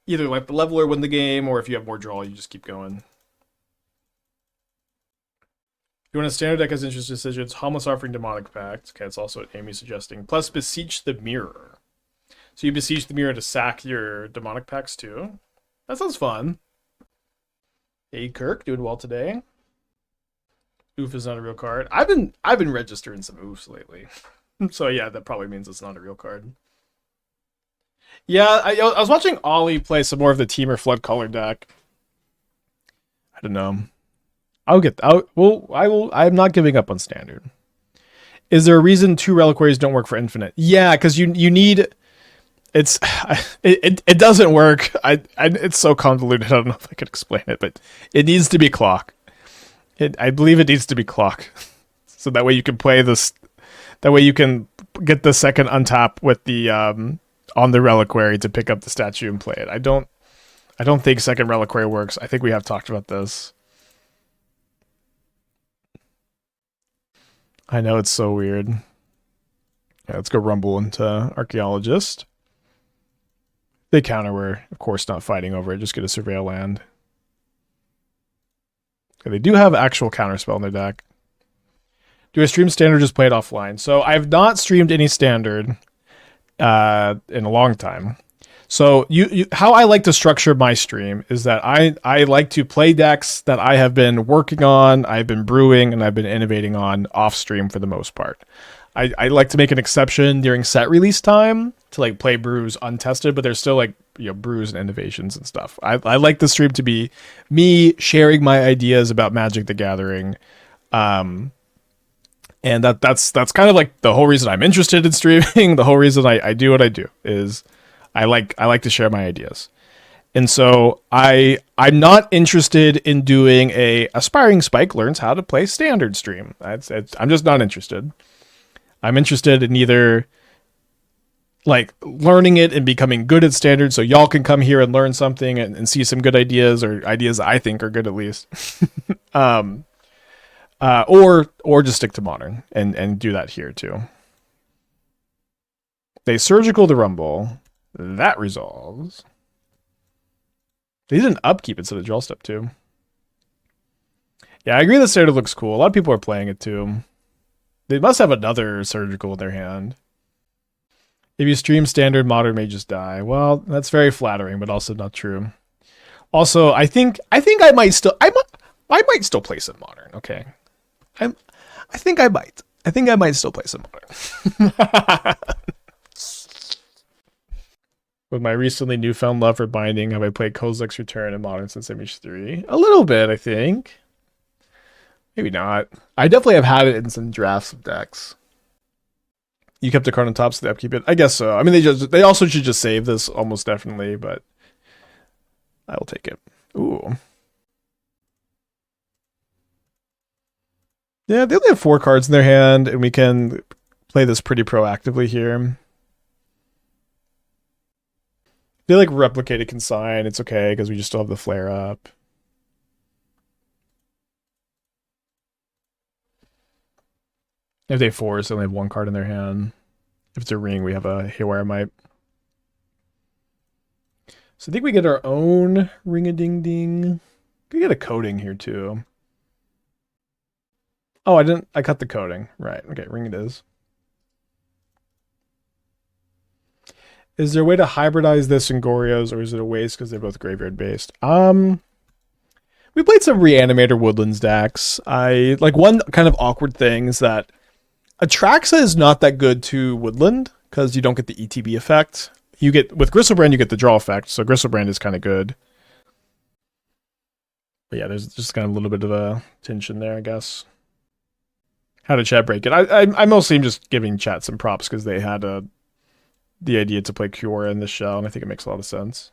A: either let the leveler win the game, or if you have more draw, you just keep going. You want a standard deck as interest decisions, Harmless Offering, Demonic Pact. Okay, it's also what Amy's suggesting. Plus Beseech the Mirror. So you Beseech the Mirror to sack your Demonic Pacts too. That sounds fun. Hey Kirk, doing well today. Oof is not a real card. I've been registering some oofs lately. So yeah, that probably means it's not a real card. Yeah, I was watching Ollie play some more of the Teamer Flood Color deck. I don't know. I'm not giving up on standard. Is there a reason 2 reliquaries don't work for infinite? Yeah, because you need it doesn't work. It's so convoluted. I don't know if I could explain it, but it needs to be clock. I believe it needs to be clock, so that way you can play this. That way you can get the second untap with the on the reliquary to pick up the statue and play it. I don't think second reliquary works. I think we have talked about this. I know it's so weird. Yeah, let's go rumble into Archaeologist. They counter, we're of course not fighting over it, just get a surveil land. Okay, they do have actual counterspell in their deck. Do I stream standard or just play it offline? So I've not streamed any standard in a long time. So how I like to structure my stream is that I like to play decks that I have been working on, I've been brewing, and I've been innovating on off stream for the most part. I like to make an exception during set release time to like play brews untested, but there's still like brews and innovations and stuff. I like the stream to be me sharing my ideas about Magic the Gathering. And that's kind of like the whole reason I'm interested in streaming. The whole reason I do what I do is I like to share my ideas. And so I'm not interested in doing a Aspiring Spike learns how to play standard stream. I'm just not interested. I'm interested in either like learning it and becoming good at standard so y'all can come here and learn something and see some good ideas or ideas I think are good at least. Or just stick to modern and do that here too. They surgical the rumble. That resolves. They did an upkeep instead of draw step too. Yeah, I agree that standard looks cool. A lot of people are playing it too. They must have another surgical in their hand. If you stream standard, modern may just die. Well, that's very flattering, but also not true. Also, I think I might still play some modern. Okay, I think I might. I think I might still play some modern. With my recently newfound love for binding, have I played Kozilek's Return and Modern since MH3? A little bit, I think. Maybe not. I definitely have had it in some drafts of decks. You kept the card on top, so they upkeep it. I guess so. I mean, they also should just save this almost definitely, but I will take it. Ooh. Yeah, they only have 4 cards in their hand, and we can play this pretty proactively here. They like replicated Consign. It's okay because we just still have the flare up. If they have 4s, they only have 1 card in their hand. If it's a ring, we have a Haywire Mite. So I think we get our own ring-a-ding-ding. Could get a coding here too. Oh, I didn't. I cut the coding. Right. Okay. Ring it is. Is there a way to hybridize this in Goryo's, or is it a waste because they're both graveyard based? We played some Reanimator Woodlands decks. I like one kind of awkward thing is that Atraxa is not that good to Woodland because you don't get the ETB effect. You get with Griselbrand, you get the draw effect, so Griselbrand is kind of good. But yeah, there's just kind of a little bit of a tension there, I guess. How did chat break it? I mostly am just giving chat some props because they had the idea to play Kiora in this shell, and I think it makes a lot of sense.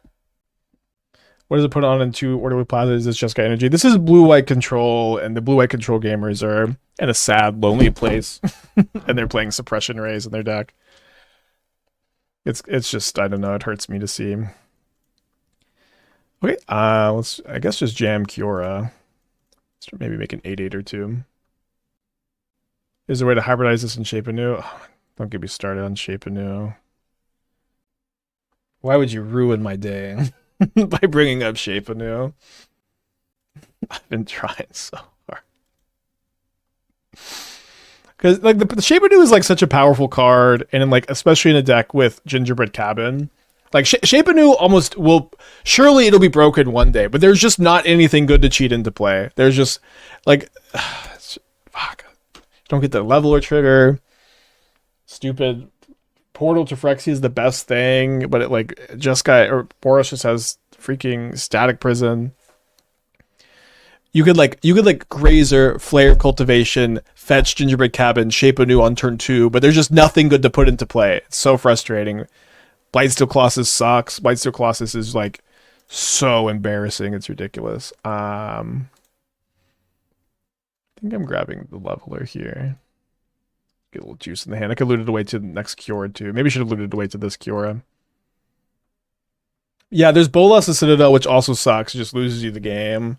A: What does it put on in 2 Orderly Plaza? Is this Jeskai Energy? This is blue-white control, and the blue-white control gamers are in a sad, lonely place, and they're playing Suppression Rays in their deck. It's just, I don't know, it hurts me to see. Okay, let's, I guess, just jam Kiora. Let's maybe make an 8/8 or 2. Is there a way to hybridize this in Shape Anew? Oh, don't get me started on Shape Anew. Why would you ruin my day by bringing up Shape Anew? I've been trying so hard. Because like the Shape Anew is like such a powerful card, and in like especially in a deck with Gingerbread Cabin, like Shape Anew almost will surely it'll be broken one day, but there's just not anything good to cheat into play. There's just like fuck. Don't get the leveler trigger. Stupid Portal to Phyrexia is the best thing, but it like Jeskai or Boros just has freaking Static Prison. You could like Grazer, Flare Cultivation, fetch Gingerbread Cabin, Shape Anew on turn 2, but there's just nothing good to put into play. It's so frustrating. Blightsteel Colossus sucks. Blightsteel Colossus is like so embarrassing. It's ridiculous. I think I'm grabbing the leveler here. Get a little juice in the hand. I could loot it away to the next Kiora too. Maybe I should have looted it away to this Kiora. Yeah, there's Bolas the Citadel, which also sucks. It just loses you the game.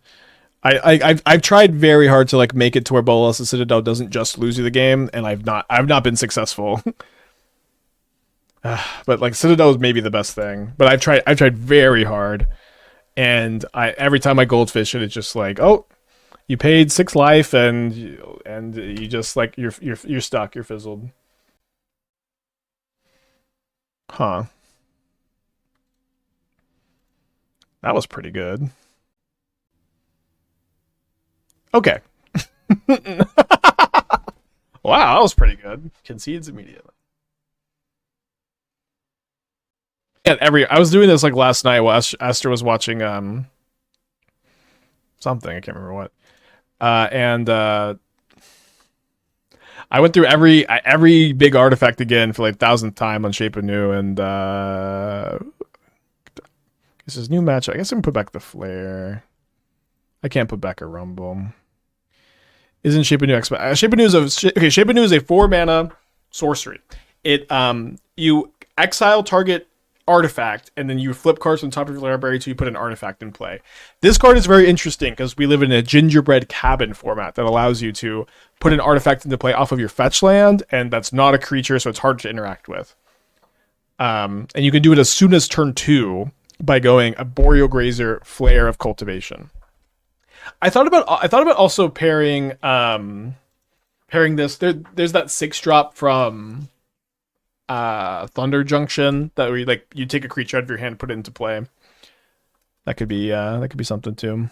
A: I've tried very hard to like make it to where Bolas the Citadel doesn't just lose you the game, and I've not been successful. But like Citadel is maybe the best thing. But I've tried very hard, and every time I goldfish it, it's just like, oh, you paid 6 life, and you just like you're stuck, you're fizzled. Huh. That was pretty good. Okay. Wow, that was pretty good. Concedes immediately. And I was doing this like last night while Esther was watching something, I can't remember what. I went through every big artifact again for like 1,000th time on Shape Anew, and this is new match. I guess I can put back the Flare. I can't put back a Rumble. Isn't Shape Anew Shape Anew is Shape Anew is a 4-mana sorcery. It you exile target artifact, and then you flip cards on top of your library till you put an artifact in play. This card is very interesting because we live in a Gingerbread Cabin format that allows you to put an artifact into play off of your fetch land, and that's not a creature, so it's hard to interact with. And you can do it as soon as turn 2 by going a Boreal Grazer, Flare of Cultivation. I thought about also pairing this. There's that 6-drop from Thunder Junction that we like. You take a creature out of your hand, put it into play. That could be something too.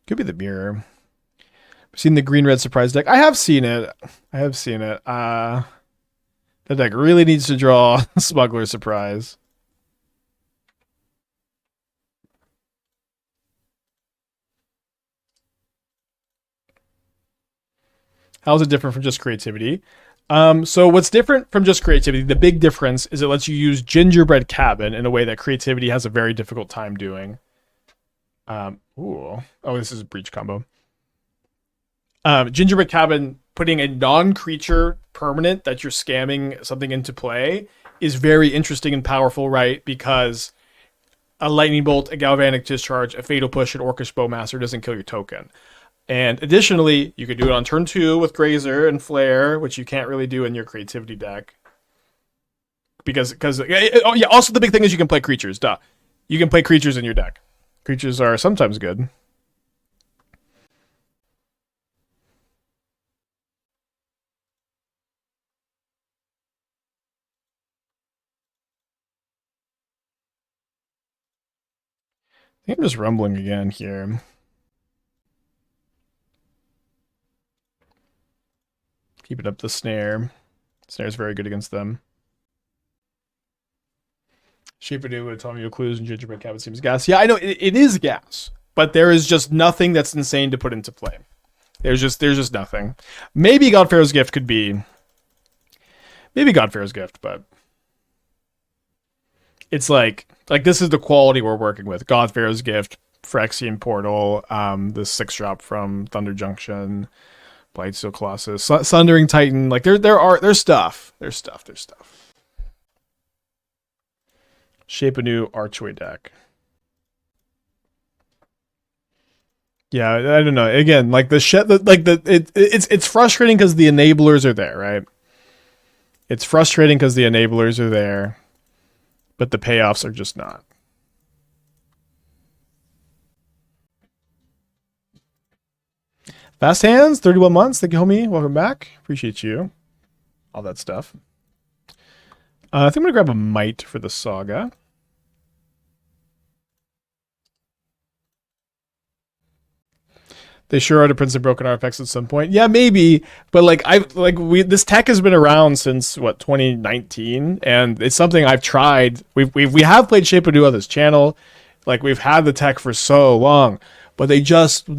A: Could be the mirror. Seen the green-red surprise deck? I have seen it. The deck really needs to draw Smuggler Surprise. How's it different from just creativity? So what's different from just creativity, the big difference is it lets you use Gingerbread Cabin in a way that creativity has a very difficult time doing. Oh, this is a breach combo. Gingerbread Cabin, putting a non-creature permanent that you're scamming something into play is very interesting and powerful, right? Because a Lightning Bolt, a Galvanic Discharge, a Fatal Push, an Orcish Bowmaster doesn't kill your token. And additionally, you could do it on turn 2 with Grazer and Flare, which you can't really do in your creativity deck. because oh yeah. Also, the big thing is you can play creatures. Duh, you can play creatures in your deck. Creatures are sometimes good. I think I'm just rumbling again here. Keeping up the snare. Snare's very good against them. Shaper New would tell me your clues and gingerbread cabin seems gas. Yeah, I know it is gas, but there is just nothing that's insane to put into play. There's just nothing. Maybe Godpharaoh's Gift could be. Maybe Godpharaoh's Gift, but it's like this is the quality we're working with. Godpharaoh's Gift, Phyrexian Portal, the 6-drop from Thunder Junction, Blightsteel Colossus, Sundering Titan. Like there's stuff. There's stuff. Shape a New Archway deck. Yeah, I don't know. Again, like it's frustrating because the enablers are there, right? It's frustrating because the enablers are there, but the payoffs are just not. Fast Hands, 31 months. Thank you, homie. Welcome back. Appreciate you. All that stuff. I think I'm going to grab a Mite for the Saga. They sure are the Prince of Broken Artifacts at some point. Yeah, maybe. But this tech has been around since 2019, and it's something I've tried. We have played Shape of New on this channel. Like we've had the tech for so long, but they just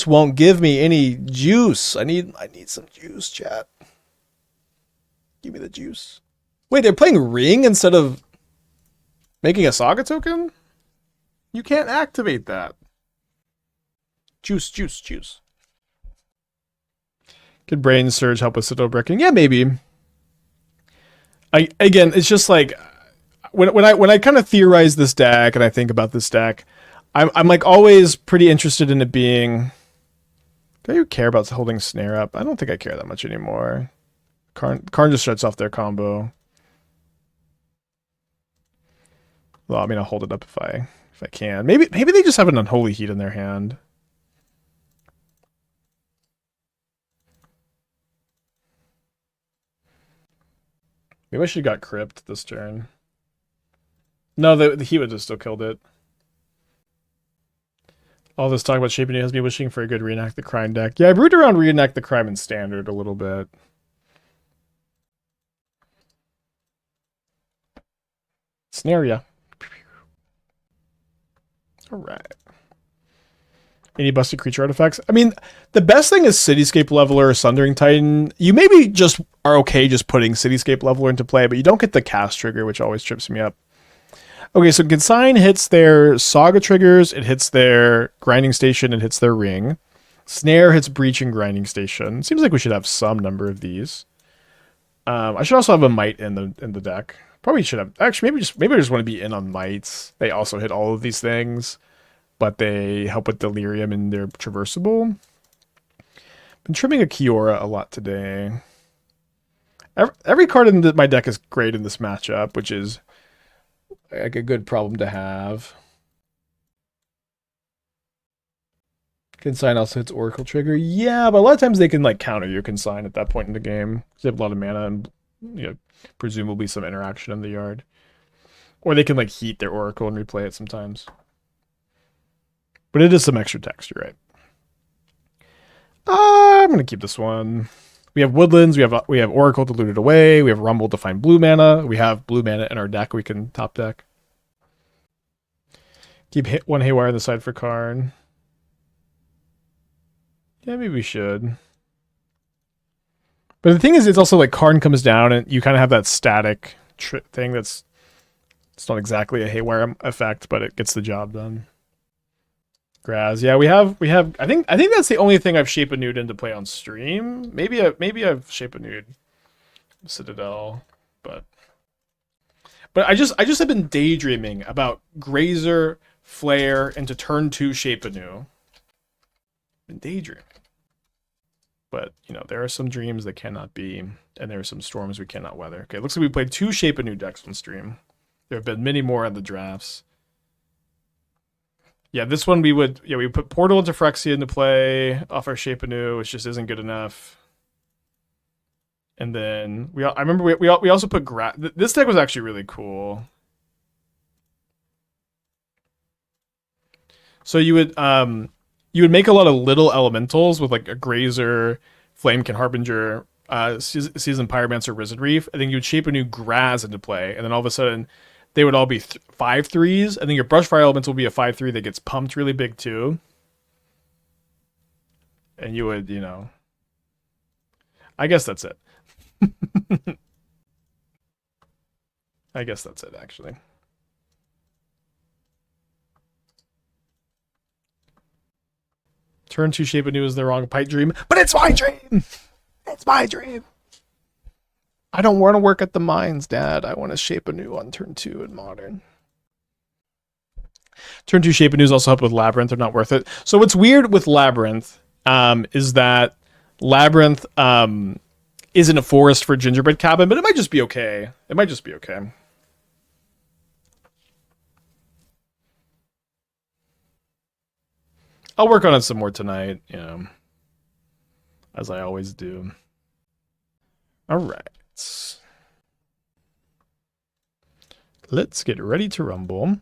A: won't give me any juice. I need some juice, chat. Give me the juice. Wait, they're playing Ring instead of making a Saga token? You can't activate that. Juice. Could Brain Surge help with Citadel Bricking? Yeah, maybe. Again, it's just like when I kind of theorize this deck and I think about this deck, I'm like always pretty interested in it being. Do you care about holding Snare up? I don't think I care that much anymore. Karn just shuts off their combo. Well, I mean, I'll hold it up if I can. Maybe they just have an Unholy Heat in their hand. Maybe I should have got Crypt this turn. No, the Heat would have still killed it. All this talk about Shaping It has me wishing for a good Reenact the Crime deck. Yeah, I brewed around Reenact the Crime in Standard a little bit. Snare, yeah. Alright. Any busted creature artifacts? I mean, the best thing is Cityscape Leveler or Sundering Titan. You maybe just are okay just putting Cityscape Leveler into play, but you don't get the cast trigger, which always trips me up. Okay, so Consign hits their Saga triggers, it hits their Grinding Station, it hits their Ring. Snare hits Breach and Grinding Station. Seems like we should have some number of these. I should also have a Mite in the deck. Probably should have. Actually, maybe I just want to be in on Mites. They also hit all of these things, but they help with Delirium and they're traversable. Been trimming a Kiora a lot today. Every card in my deck is great in this matchup, which is like a good problem to have. Consign also hits Oracle Trigger. Yeah, but a lot of times they can like counter your Consign at that point in the game. They have a lot of mana and presumably some interaction in the yard. Or they can like heat their Oracle and replay it sometimes. But it is some extra text, you're right. I'm gonna keep this one. We have Woodlands, we have Oracle to loot it away, we have Rumble to find blue mana, we have blue mana in our deck we can top deck. Keep one Haywire on the side for Karn. Yeah, maybe we should. But the thing is, it's also like Karn comes down and you kind of have that static thing it's not exactly a Haywire effect, but it gets the job done. Graz, yeah, we have. I think that's the only thing I've Shape-a-Nude into play on stream. Maybe I've Shape-a-Nude Citadel, but I just have been daydreaming about Grazer, Flare into turn 2 Shape-a-Nude. Been daydreaming. But, you know, there are some dreams that cannot be, and there are some storms we cannot weather. Okay, looks like we played 2 Shape of New decks on stream. There have been many more on the drafts. Yeah, this one we put Portal into Phyrexia into play off our Shape of New, which just isn't good enough. And then I remember we also put this deck was actually really cool. So you would make a lot of little elementals with like a Grazer, Flamekin Harbinger, Seasoned Pyromancer, Risen Reef. I think you would Shape a New Graz into play, and then all of a sudden they would all be 5/3s. I think your Brushfire Elemental will be a 5/3 that gets pumped really big too. And you would, you know, I guess that's it. I guess that's it, actually. Turn 2 Shape of New is the wrong pipe dream, but it's my dream! It's my dream! I don't want to work at the mines, Dad. I want to Shape a New on turn 2 in Modern. Turn 2 Shape a New is also helped with Labyrinth. They're not worth it. So what's weird with Labyrinth is that Labyrinth isn't a forest for Gingerbread Cabin, but it might just be okay. It might just be okay. I'll work on it some more tonight, you know, as I always do. All right. Let's get ready to rumble.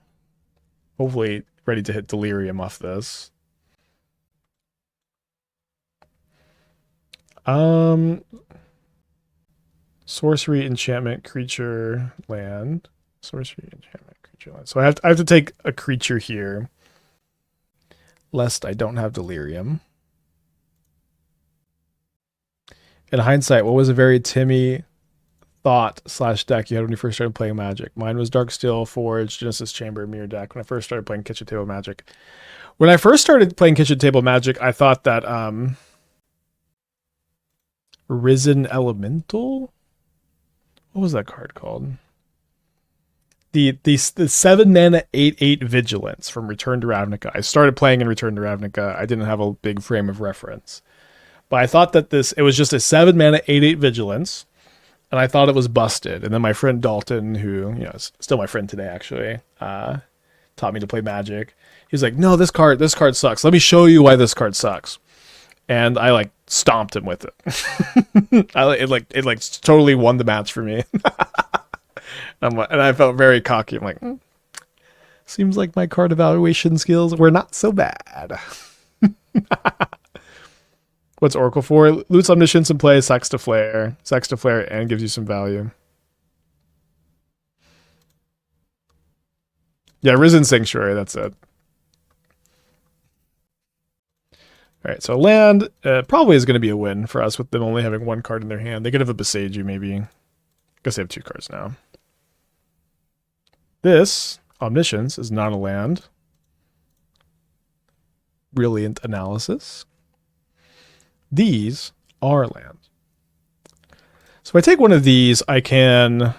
A: Hopefully ready to hit Delirium off this. Sorcery, enchantment, creature, land. Sorcery, enchantment, creature, land. So I have to take a creature here, lest I don't have Delirium. In hindsight, what was a very Timmy thought / deck you had when you first started playing Magic? Mine was Darksteel, Forge, Genesis Chamber, Mirror deck when I first started playing Kitchen Table Magic. When I first started playing Kitchen Table Magic, I thought that Risen Elemental? What was that card called? The 7-mana 8/8 Vigilance from Return to Ravnica. I started playing in Return to Ravnica. I didn't have a big frame of reference. But I thought that it was just a 7-mana 8/8 Vigilance, and I thought it was busted. And then my friend Dalton, who, you know, is still my friend today actually, taught me to play Magic. He's like, "No, this card sucks. Let me show you why this card sucks." And I like stomped him with it. it totally won the match for me. And I felt very cocky. I'm like, seems like my card evaluation skills were not so bad. What's Oracle for? Loots Omniscience in play, sacks to flare, and gives you some value. Yeah, Risen Sanctuary, that's it. Alright, so land probably is going to be a win for us with them only having 1 card in their hand. They could have a Boseiju, maybe. I guess they have 2 cards now. This, Omniscience, is not a land. Brilliant analysis. These are land. So if I take one of these, I can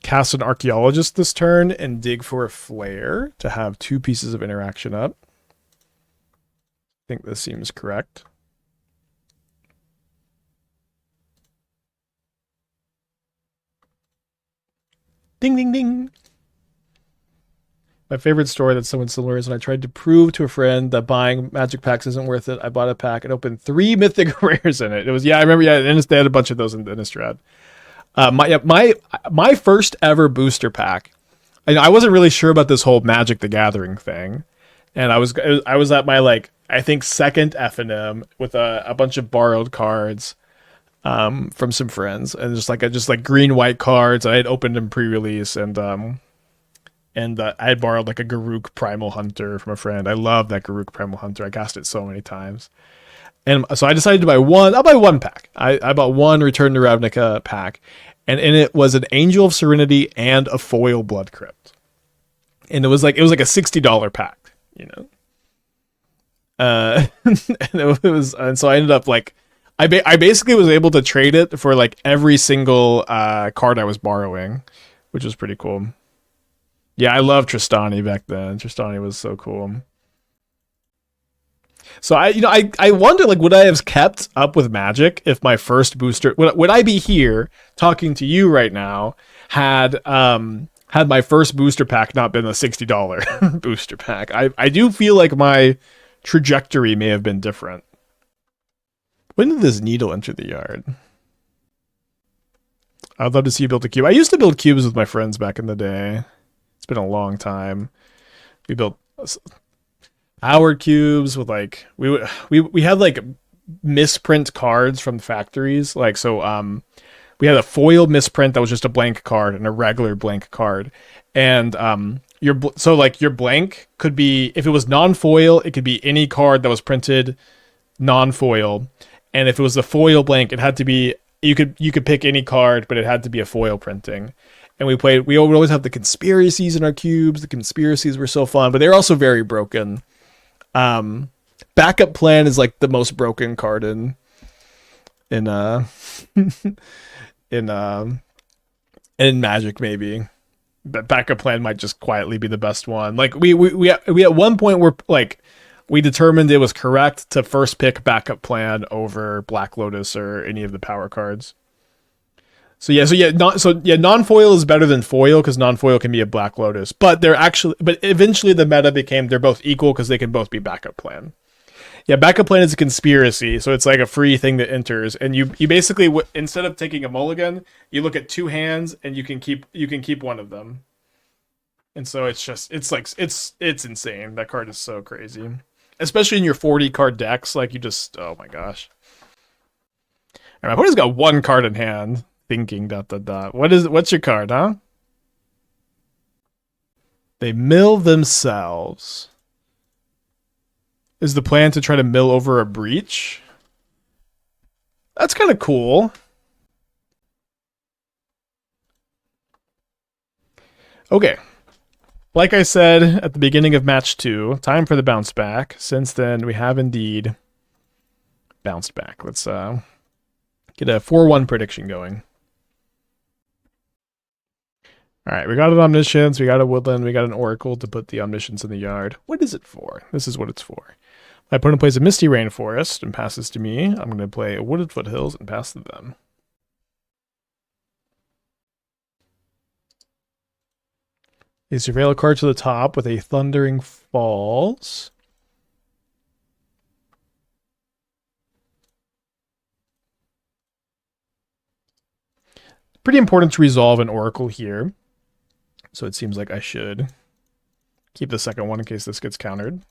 A: cast an Archaeologist this turn and dig for a Flare to have 2 pieces of interaction up. I think this seems correct. Ding, ding, ding. My favorite story that's somewhat similar is when I tried to prove to a friend that buying Magic packs isn't worth it. I bought a pack and opened 3 Mythic Rares in it. It was, yeah, I remember, yeah, and they had a bunch of those in Innistrad. My first ever booster pack, I wasn't really sure about this whole Magic the Gathering thing. And I was at my, like, I think 2nd FNM with a bunch of borrowed cards from some friends, and just like green white cards. I had opened them pre-release, and I had borrowed like a Garruk Primal Hunter from a friend. I love that Garruk Primal Hunter. I cast it so many times, and so I decided to buy one. I'll buy 1 pack. I bought 1 Return to Ravnica pack, and in it was an Angel of Serenity and a foil Blood Crypt, and it was like a $60 pack. You know, and so I ended up like, I basically was able to trade it for like every single card I was borrowing, which was pretty cool. Yeah, I loved Tristani back then. Tristani was so cool. So I wonder, like, would I have kept up with Magic if my first booster, would I be here talking to you right now had my first booster pack not been a $60 booster pack? I do feel like my trajectory may have been different. When did this needle enter the yard? I'd love to see you build a cube. I used to build cubes with my friends back in the day. It's been a long time. We built Howard cubes with like we had like misprint cards from factories. Like we had a foil misprint that was just a blank card and a regular blank card. And your blank could be, if it was non-foil, it could be any card that was printed non-foil. And if it was the foil blank, it had to be, you could pick any card, but it had to be a foil printing. And we would always have the conspiracies in our cubes. The conspiracies were so fun, but they're also very broken. Backup plan is like the most broken card in Magic, maybe. But backup plan might just quietly be the best one. Like we at one point were like, we determined it was correct to first pick backup plan over Black Lotus or any of the power cards. Non-foil is better than foil because non-foil can be a Black Lotus, but eventually the meta became they're both equal because they can both be backup plan. Yeah, backup plan is a conspiracy, so it's like a free thing that enters, and you basically, instead of taking a mulligan, you look at two hands and you can keep one of them. And so it's insane. That card is so crazy, especially in your 40 card decks. Like oh my gosh. And my opponent's got one card in hand. Thinking ... What's your card, huh? They mill themselves. Is the plan to try to mill over a breach? That's kind of cool. Okay. Like I said at the beginning of match 2, time for the bounce back. Since then, we have indeed bounced back. Let's get a 4-1 prediction going. Alright, we got an Omniscience, we got a Woodland, we got an Oracle to put the Omniscience in the yard. What is it for? This is what it's for. My opponent plays a Misty Rainforest and passes to me. I'm going to play a Wooded Foothills and pass to them. They surveil a card to the top with a Thundering Falls. Pretty important to resolve an Oracle here. So it seems like I should keep the second one in case this gets countered.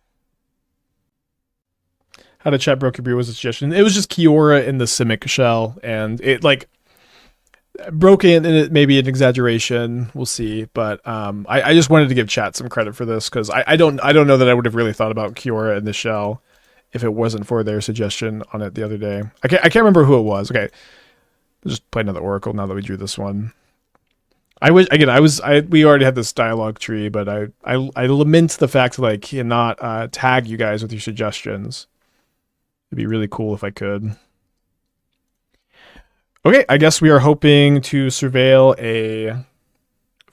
A: How to chat Broken Brew was a suggestion. It was just Kiora in the Simic shell, and it like broken, and it may be an exaggeration. We'll see, but I just wanted to give chat some credit for this because I don't know that I would have really thought about Kiora in the shell if it wasn't for their suggestion on it the other day. I can't remember who it was. Okay, I'll just play another Oracle now that we drew this one. We already had this dialogue tree, but I lament the fact that I cannot tag you guys with your suggestions. It'd be really cool if I could. Okay, I guess we are hoping to surveil a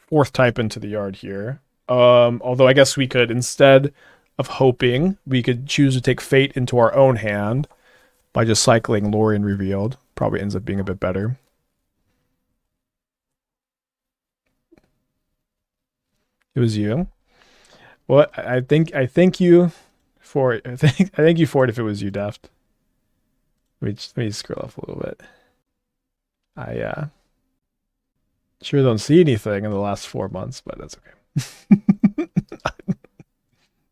A: 4th type into the yard here. Although I guess we could, instead of hoping, we could choose to take Fate into our own hand by just cycling Lrien Revealed. Probably ends up being a bit better. It was you. Well, I thank you for it. I thank you for it if it was you, Deft. Let me scroll up a little bit. I sure don't see anything in the last 4 months, but that's okay.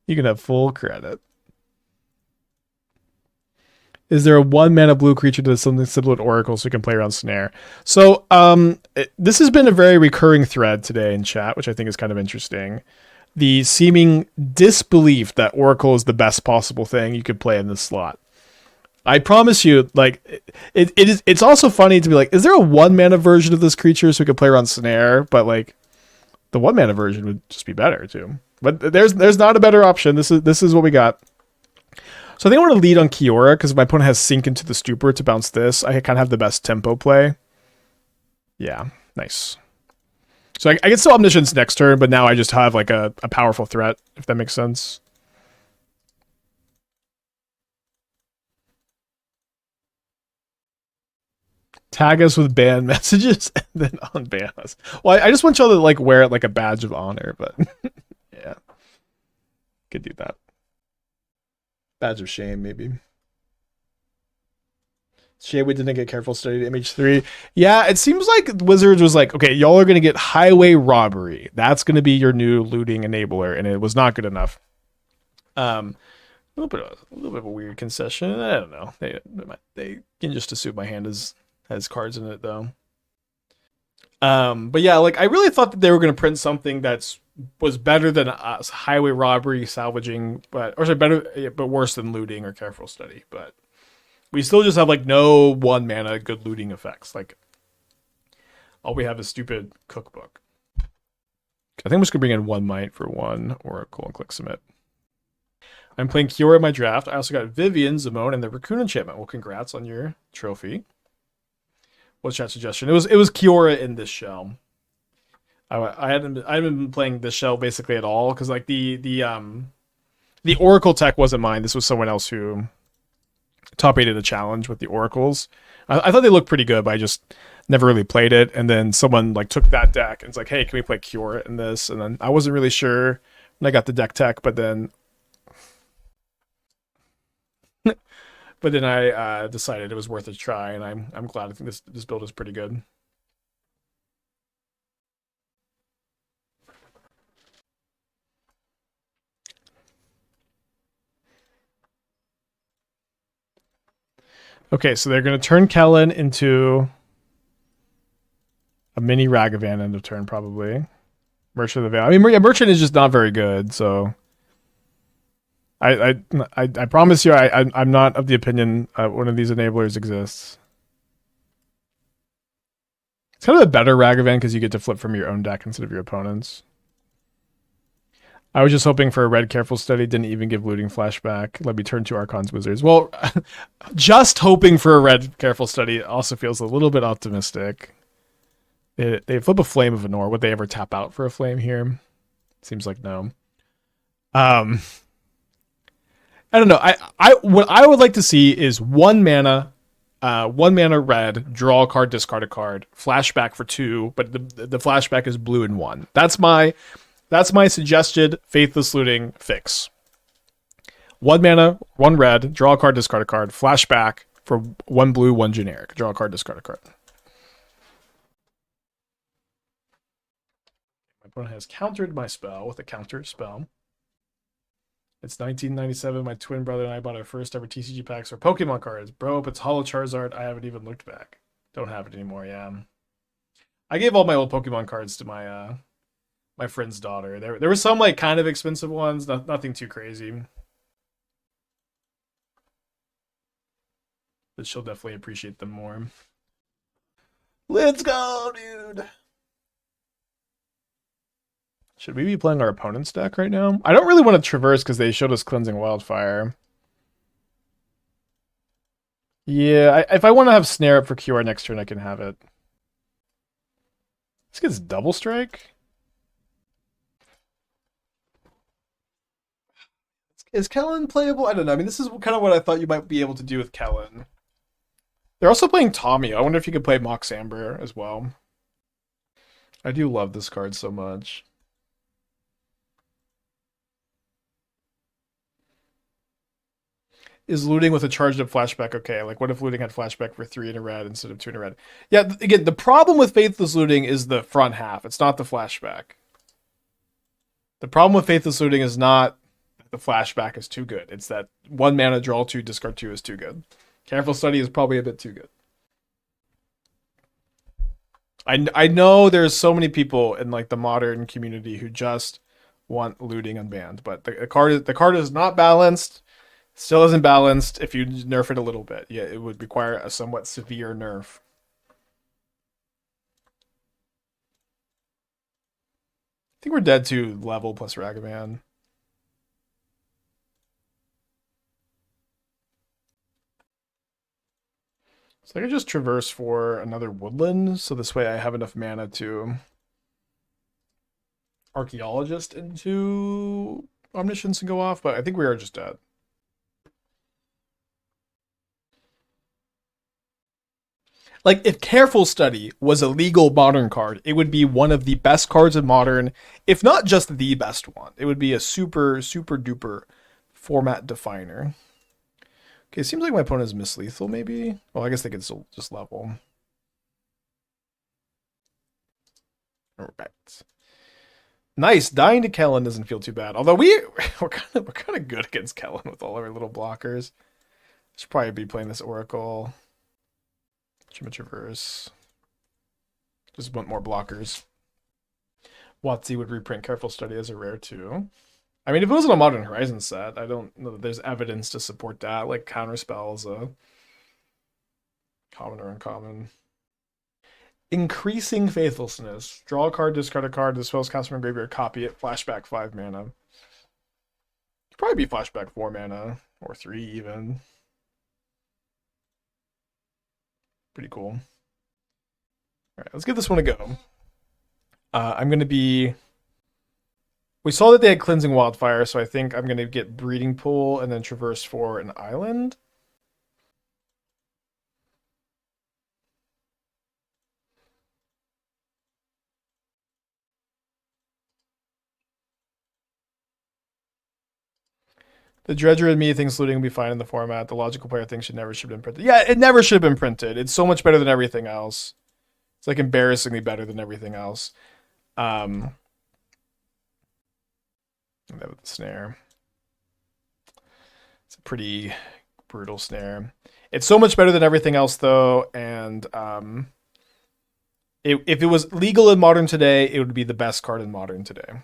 A: You can have full credit. Is there a 1-mana blue creature that does something similar to Oracle so we can play around Snare? So this has been a very recurring thread today in chat, which I think is kind of interesting. The seeming disbelief that Oracle is the best possible thing you could play in this slot. I promise you, like, it's also funny to be like, is there a 1-mana version of this creature so we could play around Snare? But like, the 1-mana version would just be better too. But there's not a better option. This is what we got. So I think I want to lead on Kiora because my opponent has Sink into the Stupor to bounce this. I kind of have the best tempo play. Yeah, nice. So I get still Omniscience next turn, but now I just have like a powerful threat, if that makes sense. Tag us with ban messages and then unban us. Well, I just want y'all to like wear it like a badge of honor, but yeah, could do that. Badge of shame, maybe. Shame we didn't get careful study to MH3. Yeah, it seems like Wizards was like, okay, y'all are gonna get highway robbery. That's gonna be your new looting enabler, and it was not good enough. A little bit of a weird concession. I don't know. They can just assume my hand has cards in it though. But yeah, like I really thought that they were gonna print something was better than highway robbery, salvaging, but worse than looting or careful study. But we still just have like no 1 mana good looting effects. Like all we have is stupid cookbook. I think I'm just gonna bring in 1 Mite for 1 Oracle and click submit. I'm playing Kiora in my draft. I also got Vivian, Zimone, and the Raccoon enchantment. Well, congrats on your trophy. What's that suggestion? It was Kiora in this shell. I hadn't been playing this shell basically at all because like the Oracle tech wasn't mine. This was someone else who top 8'd a challenge with the Oracles. I thought they looked pretty good, but I just never really played it. And then someone like took that deck and it's like, hey, can we play Kiora in this? And then I wasn't really sure when I got the deck tech, but then I decided it was worth a try, and I'm glad. I think this build is pretty good. Okay, so they're going to turn Kellen into a mini Ragavan end of turn, probably. Merchant of the Veil. I mean, yeah, Merchant is just not very good, so I promise you, I'm not of the opinion one of these enablers exists. It's kind of a better Ragavan because you get to flip from your own deck instead of your opponent's. I was just hoping for a red careful study, didn't even give looting flashback. Let me turn to Archon's Wizards. Well, just hoping for a red careful study also feels a little bit optimistic. They flip a Flame of Anor. Would they ever tap out for a flame here? Seems like no. I don't know. What I would like to see is 1 mana red, draw a card, discard a card, flashback for 2, but the flashback is blue and 1. That's my suggested Faithless Looting fix. 1 mana, 1 red, draw a card, discard a card, flashback for 1 blue, 1 generic. Draw a card, discard a card. My opponent has countered my spell with a counter spell. It's 1997. My twin brother and I bought our first ever TCG packs for Pokemon cards. Bro, if it's Holo Charizard, I haven't even looked back. Don't have it anymore, yeah. I gave all my old Pokemon cards to my my friend's daughter. There were some like kind of expensive ones, nothing too crazy. But she'll definitely appreciate them more. Let's go, dude. Should we be playing our opponent's deck right now? I don't really want to traverse because they showed us Cleansing Wildfire. Yeah, if I want to have Snare up for QR next turn, I can have it. This gets Double Strike? Is Kellen playable? I don't know. I mean, this is kind of what I thought you might be able to do with Kellen. They're also playing Tommy. I wonder if you could play Mox Amber as well. I do love this card so much. Is looting with a charged up flashback okay? Like, what if looting had flashback for 3 in a red instead of 2 in a red? Yeah, again, the problem with Faithless Looting is the front half. It's not the flashback. The problem with Faithless Looting is not the flashback is too good. It's that 1 mana, draw 2, discard 2 is too good. Careful Study is probably a bit too good. I know there's so many people in like the modern community who just want looting unbanned, but the card is not balanced. Still isn't balanced if you nerf it a little bit. Yeah, it would require a somewhat severe nerf. I think we're dead to level plus Ragavan. So I could just traverse for another Woodland, so this way I have enough mana to Archaeologist into Omniscience and go off, but I think we are just dead. like if Careful Study was a legal Modern card, it would be one of the best cards in Modern, if not just the best one. It would be a super duper format definer. Okay, it seems like my opponent is mislethal, maybe. Well, I guess they could still just level. Alright. Nice. Dying to Kellen doesn't feel too bad. Although we're kind of good against Kellen with all our little blockers. Should probably be playing this Oracle. Traverse. Just want more blockers. WotC would reprint Careful Study as a rare too. I mean, if it wasn't a Modern Horizon set, I don't know that there's evidence to support that. Like Counterspell is a common or uncommon. Increasing Faithlessness. Draw a card, discard a card, dispels cast from graveyard, copy it, flashback 5 mana. Could probably be flashback 4 mana, or 3 even. Pretty cool. Alright, let's give this one a go. I'm going to be... We saw that they had Cleansing Wildfire, so I think I'm going to get Breeding Pool and then Traverse for an island. The Dredger in me thinks looting will be fine in the format. The logical player thinks it never should have been printed. Yeah, it never should have been printed. It's so much better than everything else. It's like embarrassingly better than everything else. That with the snare. It's a pretty brutal snare. It's so much better than everything else, though, and if it was legal in Modern today, it would be the best card in Modern today.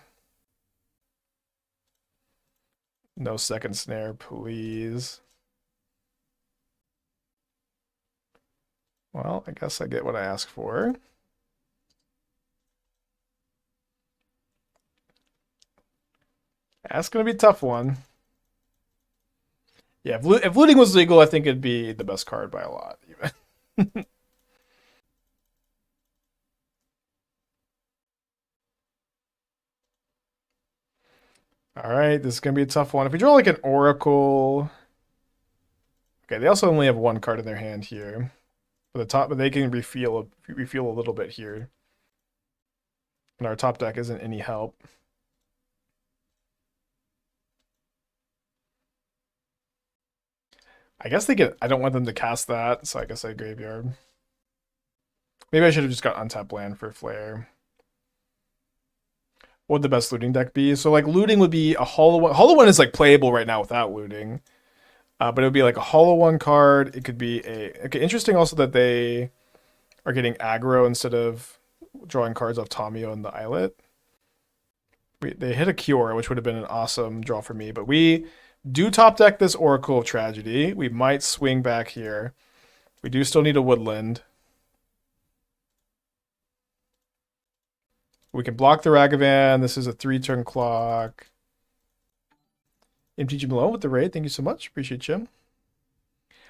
A: No second snare, please. Well, I guess I get what I asked for. That's going to be a tough one. Yeah, if looting was legal, I think it'd be the best card by a lot, even. Alright, this is going to be a tough one. If we draw like an Oracle... Okay, they also only have one card in their hand here. But they can refill a little bit here. And our top deck isn't any help. I guess they get... I don't want them to cast that, so I guess I graveyard. Maybe I should have just got untap land for Flare. What would the best looting deck be? So like looting would be a Hollow One. Hollow One is like playable right now without looting. But it would be like a Hollow One card. It could be a... Okay, interesting also that they are getting aggro instead of drawing cards off Tamio and the Islet. They hit a Kiora, which would have been an awesome draw for me. But we do top deck this Oracle of Tragedy. We might swing back here. We do still need a Woodland. We can block the Ragavan. This is a 3-turn clock. MTG Malone with the raid. Thank you so much. Appreciate you.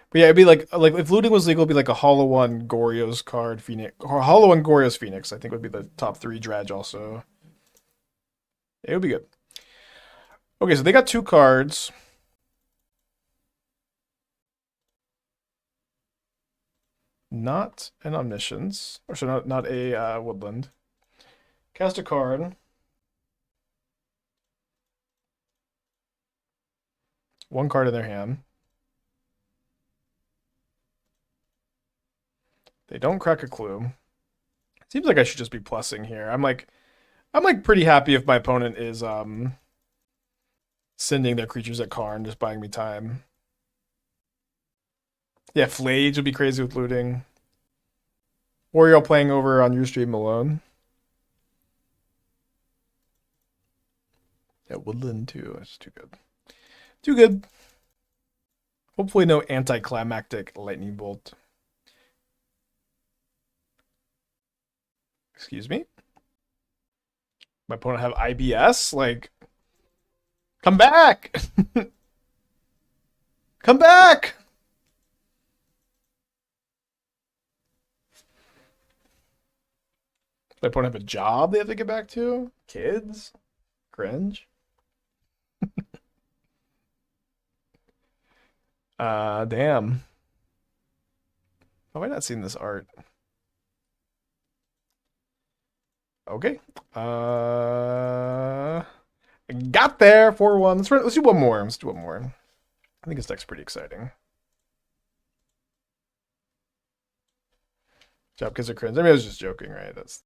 A: But yeah, it'd be like if looting was legal, it'd be like a Hollow One Goryo's card Phoenix. Or Hollow One Goryo's Phoenix, I think would be the top 3 dredge also. It would be good. Okay, so they got 2 cards. Not an Omniscience. Or so not a Woodland. Cast a card. 1 card in their hand. They don't crack a clue. Seems like I should just be plussing here. I'm like pretty happy if my opponent is sending their creatures at Karn, just buying me time. Yeah, Flage would be crazy with looting. Or you're all playing over on your stream alone. Yeah, Woodland too. That's too good. Too good. Hopefully no anticlimactic lightning bolt. Excuse me? My opponent have IBS? Like, come back! Come back! Does my opponent have a job they have to get back to? Kids? Cringe? Damn. Have I not seen this art? Okay. Got there for one. Let's do one more. Let's do one more. I think this deck's pretty exciting. Job kids are cringe. I mean, I was just joking, right? That's